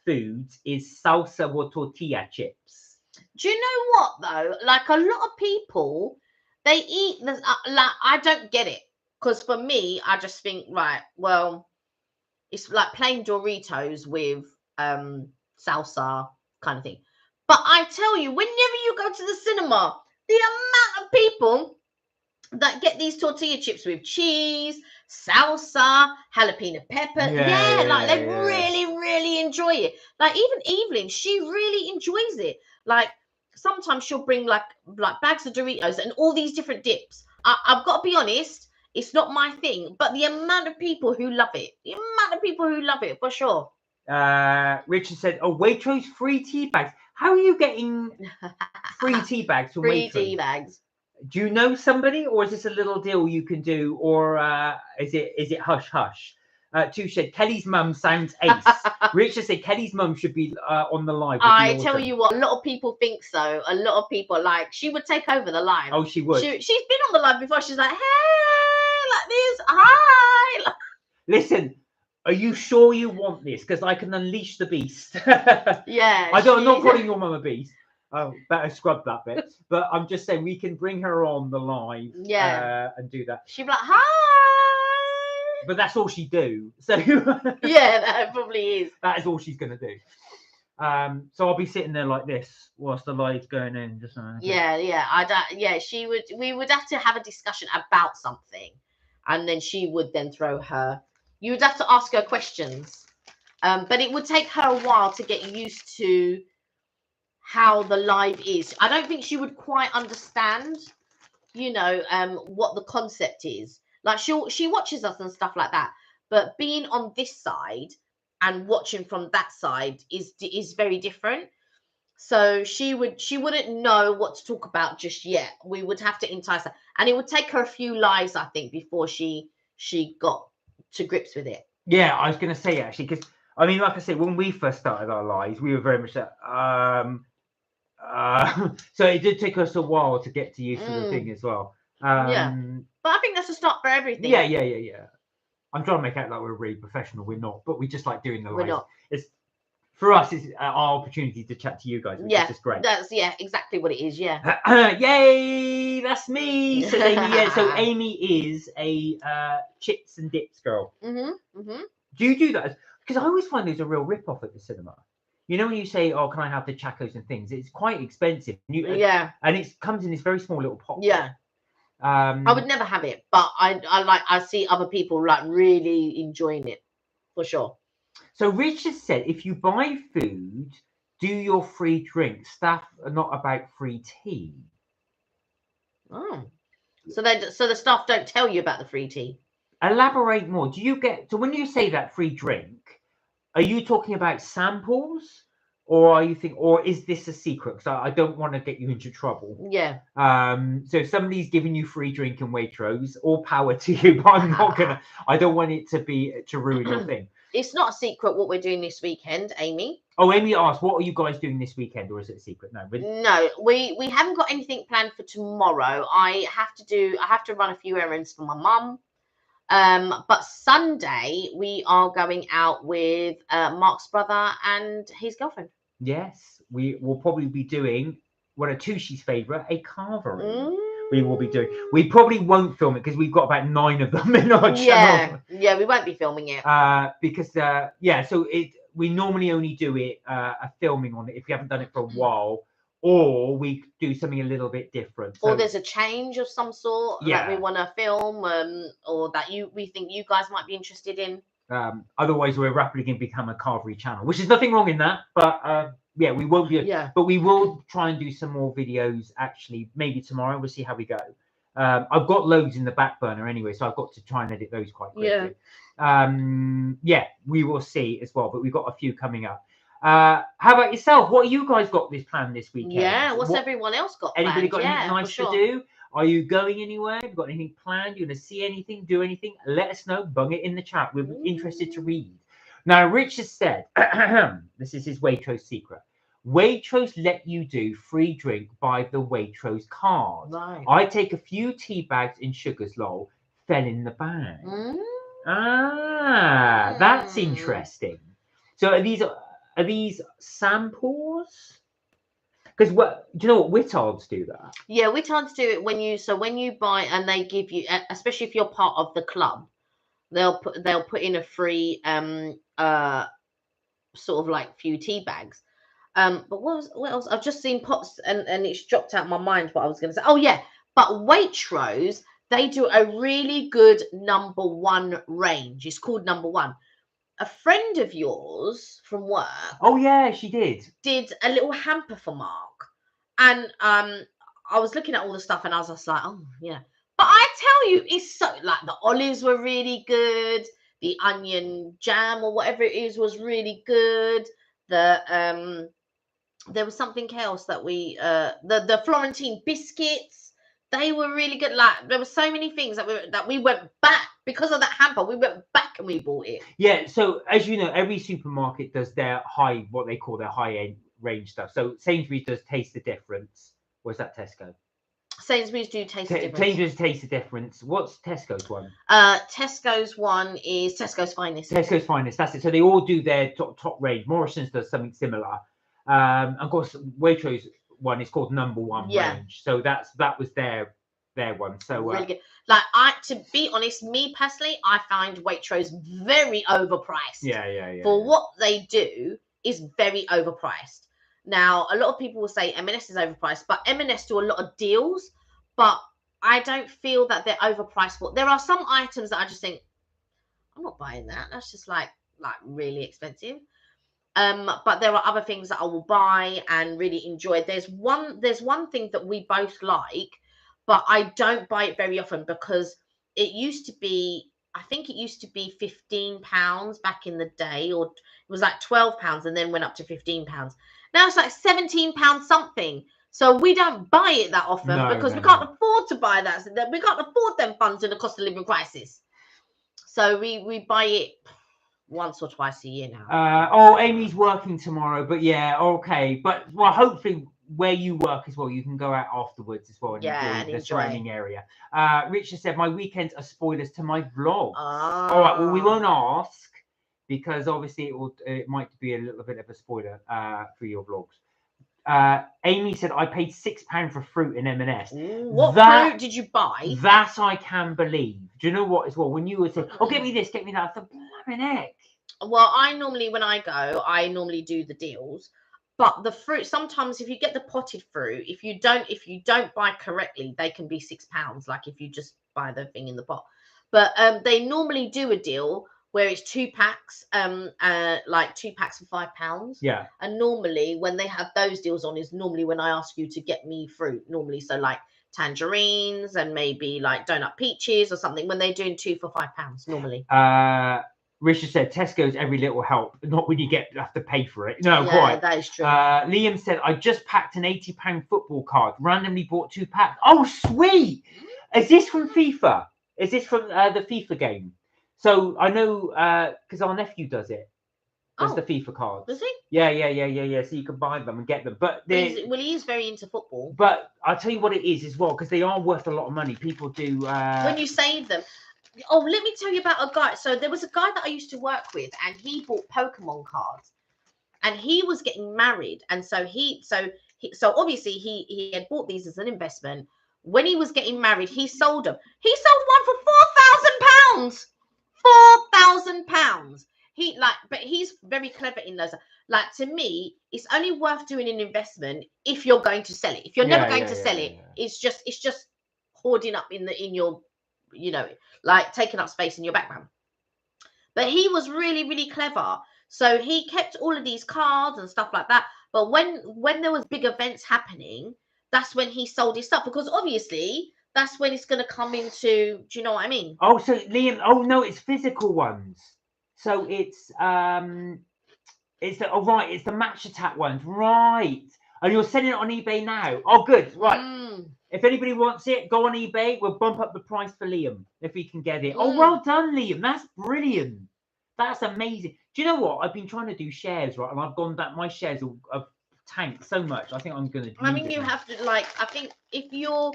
foods is salsa or tortilla chips. Do you know what, though? Like, a lot of people... They eat this, like, I don't get it, because for me, I just think, right, well, it's like plain Doritos with salsa kind of thing. But I tell you, whenever you go to the cinema, the amount of people that get these tortilla chips with cheese, salsa, jalapeno pepper, they really enjoy it. Like, even Evelyn, she really enjoys it. Like, sometimes she'll bring like bags of Doritos and all these different dips. I've got to be honest, it's not my thing, but the amount of people who love it, for sure. Richard said, oh, Waitrose free tea bags. How are you getting free tea bags from Waitrose? Free tea bags. Do you know somebody, or is this a little deal you can do, or is it hush hush? Touche, Kelly's mum sounds ace. Richard said Kelly's mum should be on the live. I tell you what, a lot of people think so. A lot of people, like, she would take over the live. Oh, she would. She's been on the live before. She's like, hey, like this, hi. Listen, are you sure you want this? Because I can unleash the beast. Yeah. I'm not calling your mum a beast. Oh, better scrub that bit. But I'm just saying we can bring her on the live. Yeah. And do that. She'd be like, hi. But that's all she do. So yeah, that probably is. That is all she's gonna do. So I'll be sitting there like this whilst the live's going in. Just we would have to have a discussion about something, and then she would then throw her You would have to ask her questions. But it would take her a while to get used to how the live is. I don't think she would quite understand, you know, what the concept is. Like she watches us and stuff like that, but being on this side and watching from that side is very different. So she wouldn't know what to talk about just yet. We would have to entice her, and it would take her a few lives, I think, before she got to grips with it. Yeah, I was going to say actually, because I mean, like I said, when we first started our lives, we were very much that. So it did take us a while to get to used to the thing as well. Yeah, but I think that's a start for everything. Yeah. I'm trying to make out like we're really professional. We're not, but we just like doing the lives. We're not. It's for us. It's our opportunity to chat to you guys, which is just great. That's exactly what it is. Yeah. Yay! That's me. So Amy, so Amy is a chips and dips girl. Do you do that? Because I always find there's a real rip off at the cinema. You know when you say, "Oh, can I have the chacos and things?" It's quite expensive. And it comes in this very small little pot. Yeah. I would never have it, but I see other people like really enjoying it for sure. So Richard said, if you buy food, do your free drink. Staff are not about free tea. Oh, so the staff don't tell you about the free tea. Elaborate more. Do you get, so when you say that free drink, are you talking about samples, or are you think, or is this a secret? Because I don't want to get you into trouble. Yeah. So if somebody's giving you free drink in Waitrose, all power to you. But I'm not gonna. I don't want it to ruin your thing. It's not a secret what we're doing this weekend, Amy. Oh, Amy asked, what are you guys doing this weekend, or is it a secret? No, no, we haven't got anything planned for tomorrow. I have to run a few errands for my mum. But Sunday we are going out with Mark's brother and his girlfriend. Yes, we will probably be doing one of Tushi's favourite, a carvery. We will be doing. We probably won't film it because we've got about 9 of them in our channel. Yeah, we won't be filming it. Because so we normally only do it a filming on it if we haven't done it for a while, or we do something a little bit different. Or there's a change of some sort that we want to film, or that we think you guys might be interested in. Otherwise, we're rapidly going to become a carvery channel, which is nothing wrong in that, but we won't be. But we will try and do some more videos. Actually, maybe tomorrow. We'll see how we go. I've got loads in the back burner anyway, so I've got to try and edit those quite quickly. We will see as well, but we've got a few coming up. How about yourself? What you guys got this plan this weekend? Yeah, what's everyone else got planned? Anybody got anything nice to do? Are you going anywhere? Have you got anything planned? You want to see anything, do anything? Let us know. Bung it in the chat. We're interested to read. Now, Rich has said, this is his Waitrose secret. Waitrose let you do free drink by the Waitrose card. Right. I take a few tea bags in sugars, lol. Fell in the bag. That's interesting. So are these samples? Because do you know what Wittards do that? Yeah, Wittards do it when you buy and they give you, especially if you're part of the club, they'll put in a free sort of like few tea bags. But what else? I've just seen pots and it's dropped out of my mind what I was going to say. Oh yeah, but Waitrose, they do a really good #1 range. It's called #1. A friend of yours from work. Oh yeah, she did a little hamper for Mark, and I was looking at all the stuff and I was just like, oh yeah. But I tell you, it's so like the olives were really good, the onion jam or whatever it is was really good. The there was something else that we the Florentine biscuits, they were really good. Like there were so many things that we went back because of that hamper. We went back and we bought it. Yeah. So as you know, every supermarket does their what they call their high-end range stuff. So Sainsbury's does Taste the Difference. What's that? Tesco. Sainsbury's do Taste the Difference. Sainsbury's Taste the Difference. What's Tesco's one? Tesco's one is Tesco's Finest. Tesco's Finest. That's it. So they all do their top range. Morrison's does something similar. Of course, Waitrose one is called #1 range. So that was their one. So really good. Like to be honest, me personally, I find Waitrose very overpriced. Yeah. For what they do is very overpriced. Now, a lot of people will say M&S is overpriced, but M&S do a lot of deals. But I don't feel that they're overpriced. There are some items that I just think, I'm not buying that. That's just like really expensive. But there are other things that I will buy and really enjoy. There's one thing that we both like, but I don't buy it very often because it used to be, I think it used to be £15 back in the day, or it was like £12 and then went up to £15. Now it's like £17 something. So we don't buy it that often because we can't afford to buy that. So we can't afford them funds in the cost of living crisis. So we buy it once or twice a year now. Oh, Amy's working tomorrow, but yeah, okay. But well, hopefully where you work as well, you can go out afterwards as well and enjoy the surrounding area. Richard said, my weekends are spoilers to my vlogs. All right, well, we won't ask because obviously it might be a little bit of a spoiler for your vlogs. Amy said, I paid £6 for fruit in M&S. What fruit did you buy? That I can believe. Do you know what as well? When you were saying, oh, get me this, get me that, I thought, blimey heck. Well, I normally, when I go, I normally do the deals. But the fruit, sometimes if you get the potted fruit, if you don't buy correctly, they can be £6. Like if you just buy the thing in the pot. But they normally do a deal where it's 2 packs, like 2 packs for £5. Yeah. And normally when they have those deals on is normally when I ask you to get me fruit. Normally, so like tangerines and maybe like donut peaches or something. When they're doing 2 for £5 normally. Richard said, Tesco's every little help, not when you have to pay for it. No, yeah, quite. That is true. Liam said, I just packed an £80 football card. Randomly bought 2 packs. Oh, sweet! Is this from FIFA? Is this from the FIFA game? So I know because our nephew does it. Does the FIFA cards? Does he? Yeah. So you can buy them and get them. But he is very into football. But I'll tell you what it is as well, because they are worth a lot of money. People do. When you save them. Oh, let me tell you about a guy. So there was a guy that I used to work with, and he bought Pokemon cards, and he was getting married, and so obviously he had bought these as an investment. When he was getting married, he sold them. He sold one for £4,000. £4,000. But he's very clever in those. Like, to me, it's only worth doing an investment if you're going to sell it. If you're never going to sell it, it's just hoarding up in your, like taking up space in your background. But he was really, really clever. So he kept all of these cards and stuff like that. But when there was big events happening, that's when he sold his stuff, because obviously that's when it's going to come into. Do you know what I mean? Oh, so Liam. Oh no, it's physical ones. So it's the it's the Match Attack ones, right? And you're selling it on eBay now. Oh, good, right. If anybody wants it, go on eBay. We'll bump up the price for Liam if he can get it. Oh, well done, Liam. That's brilliant. That's amazing. Do you know what? I've been trying to do shares, right? And I've gone back. My shares have tanked so much. I think I'm going to. I mean, you have to, like, I think if you're,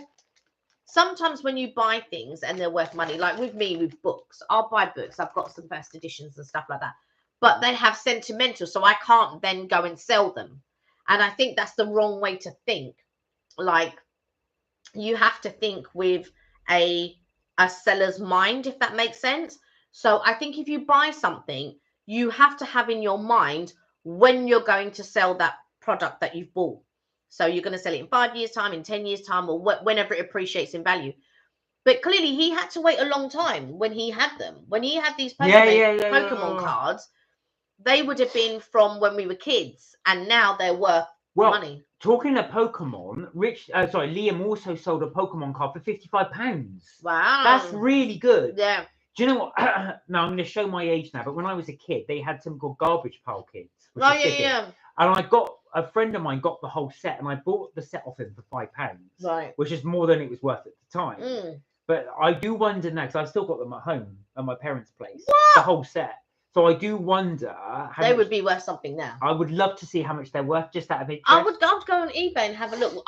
sometimes when you buy things and they're worth money, like with me, with books, I'll buy books. I've got some first editions and stuff like that. But they have sentimental, so I can't then go and sell them. And I think that's the wrong way to think. Like, you have to think with a seller's mind, if that makes sense. So I think if you buy something, you have to have in your mind when you're going to sell that product that you've bought. So you're going to sell it in 5 years' time, in 10 years' time, or whenever it appreciates in value. But clearly he had to wait a long time when he had them. When he had these Pokemon cards, they would have been from when we were kids, and now they're worth money. Talking of Pokemon, Liam also sold a Pokemon card for £55. Wow. That's really good. Yeah. Do you know what? Now, I'm going to show my age now, but when I was a kid, they had something called Garbage Pile Kids. Oh, yeah. And a friend of mine got the whole set, and I bought the set off him for £5. Right. Which is more than it was worth at the time. But I do wonder now, because I've still got them at home, at my parents' place. What? The whole set. So I do wonder how they would be worth something now. I would love to see how much they're worth, just out of interest. I would go on eBay and have a look.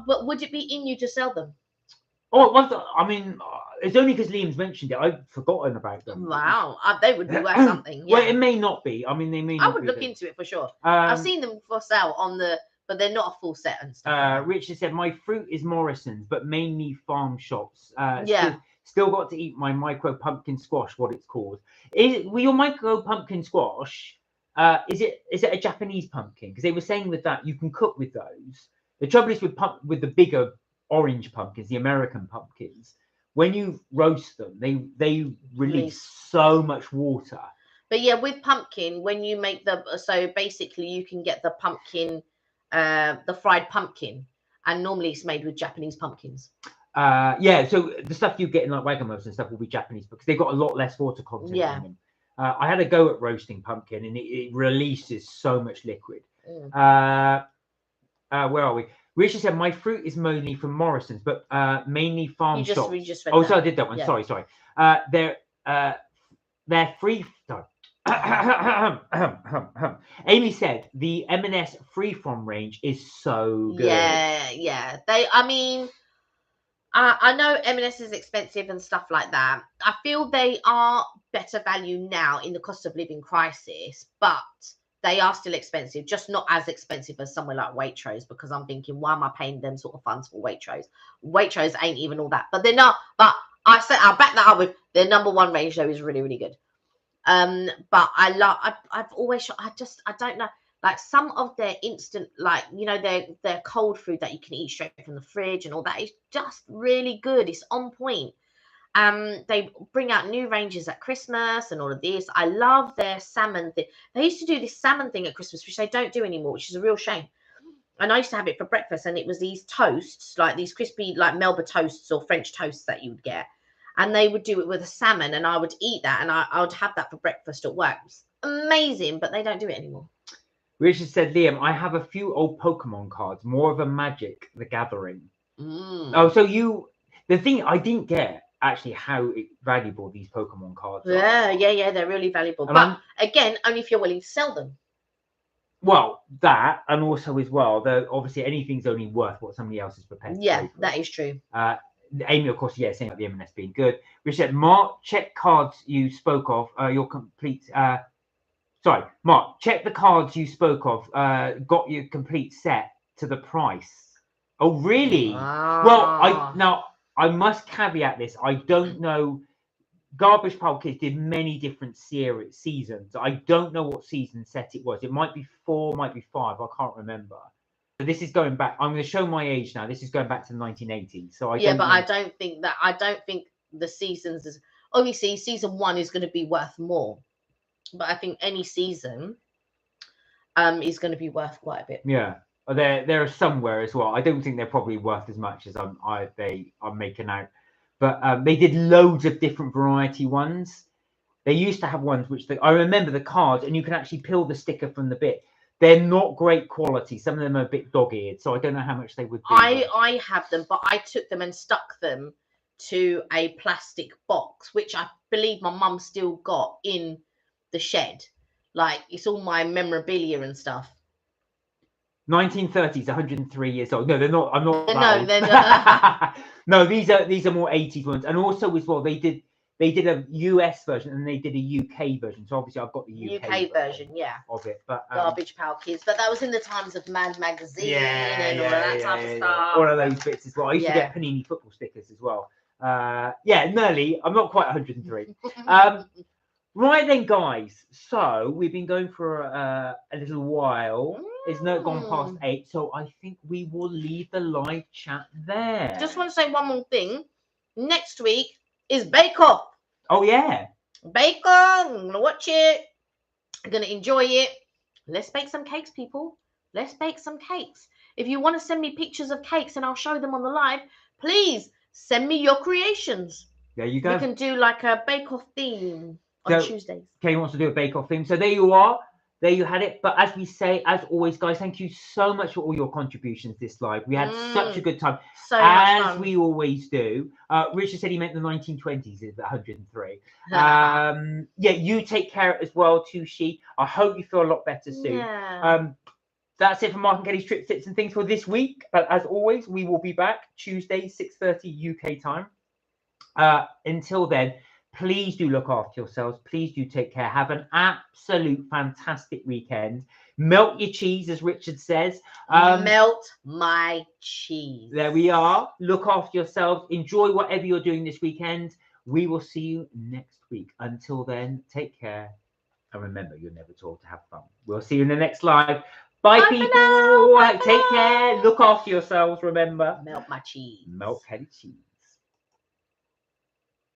But would it be in you to sell them? Oh, I mean, it's only because Liam's mentioned it. I've forgotten about them. Wow, they would be worth something. Yeah. Well, it may not be. I mean, they may. I would look into it for sure. I've seen them for sale but they're not a full set and stuff. Richard said, my fruit is Morrison's, but mainly farm shops. Yeah. Still got to eat my micro pumpkin squash, what it's called. Your micro pumpkin squash, is it a Japanese pumpkin? Because they were saying with that, you can cook with those. The trouble is with the bigger orange pumpkins, the American pumpkins, when you roast them, they release so much water. But yeah, with pumpkin, when you make so basically you can get the pumpkin, the fried pumpkin, and normally it's made with Japanese pumpkins. Yeah, so the stuff you get in like Wagamos and stuff will be Japanese because they've got a lot less water content in them. I had a go at roasting pumpkin and it releases so much liquid. Where are we? Richard said my fruit is mainly from Morrison's, but mainly farm shops. We just read oh, that. so I did that one. Yeah. Sorry. They're free. Sorry. Amy said the M&S free from range is so good. Yeah. I mean, I know M&S is expensive and stuff like that. I feel they are better value now in the cost of living crisis, but they are still expensive, just not as expensive as somewhere like Waitrose, because I'm thinking, why am I paying them sort of funds for Waitrose? Waitrose ain't even all that, but they're not. But I'll back that up with their #1 range though is really, really good. But I've always, I don't know, like some of their instant, like, you know, their cold food that you can eat straight from the fridge and all that is just really good. It's on point. They bring out new ranges at Christmas and all of this. I love their salmon thing. They used to do this salmon thing at Christmas, which they don't do anymore, which is a real shame. And I used to have it for breakfast, and it was these toasts, like these crispy, like Melba toasts or French toasts that you would get. And they would do it with a salmon, and I would eat that, and I would have that for breakfast at work. It's amazing, but they don't do it anymore. Richard said, Liam, I have a few old Pokemon cards, more of a Magic the Gathering. Oh, so the thing I didn't get actually how valuable these Pokemon cards are. Yeah, they're really valuable. And but again, only if you're willing to sell them. Well, that, and also as well, obviously anything's only worth what somebody else is prepared to pay for. That is true. Amy, of course, saying about the M&S being good. Richard, Mark, check cards you spoke of. Your complete. Sorry, Mark, check the cards you spoke of. Got your complete set to the price. Oh, really? Well, I must caveat this. I don't know. Garbage Pile Kids did many different seasons. I don't know what season set it was. It might be 4, might be 5. I can't remember. So this is going back. I'm going to show my age now. This is going back to the 1980s. So I don't think the seasons is obviously season 1 is going to be worth more, but I think any season is going to be worth quite a bit. Yeah, there are somewhere as well. I don't think they're probably worth as much as I'm making out. But they did loads of different variety ones. They used to have ones which I remember the cards, and you can actually peel the sticker from the bit. They're not great quality. Some of them are a bit dog-eared, so I don't know how much they would be. I have them, but I took them and stuck them to a plastic box, which I believe my mum still got in the shed. Like, it's all my memorabilia and stuff. 1930s, 103 years old. No, they're not. I'm not. No, they're not. No, these are more 80s ones, and also as well they did a US version and they did a UK version. So obviously I've got the UK version, of it. But Garbage Pile Kids, but that was in the times of Mad Magazine and all of that type of stuff. All of those bits as well. I used to get Panini football stickers as well. Nearly. I'm not quite 103. Right then, guys. So we've been going for a little while. It's not gone past 8, so I think we will leave the live chat there. Just want to say one more thing. Next week is Bake Off. Oh yeah, Bake Off. I'm gonna watch it. I'm gonna enjoy it. Let's bake some cakes, people. Let's bake some cakes. If you want to send me pictures of cakes and I'll show them on the live, please send me your creations. There you go. We can do like a Bake Off theme on Tuesdays. Kay wants to do a Bake Off theme. So there you are. There you had it. But as we say, as always, guys, thank you so much for all your contributions this live. We had such a good time. So much fun. As we always do. Richard said he meant the 1920s is 103. You take care as well too, She. I hope you feel a lot better soon. Yeah. That's it for Mark and Kelly's Trip Tips and Things for this week. But as always, we will be back Tuesday, 6:30 UK time. Until then, please do look after yourselves. Please do take care. Have an absolute fantastic weekend. Melt your cheese, as Richard says. Melt my cheese. There we are. Look after yourselves. Enjoy whatever you're doing this weekend. We will see you next week. Until then, take care. And remember, you're never told to have fun. We'll see you in the next live. Bye people. Take care. Look after yourselves. Remember. Melt my cheese. Melt Kelly cheese.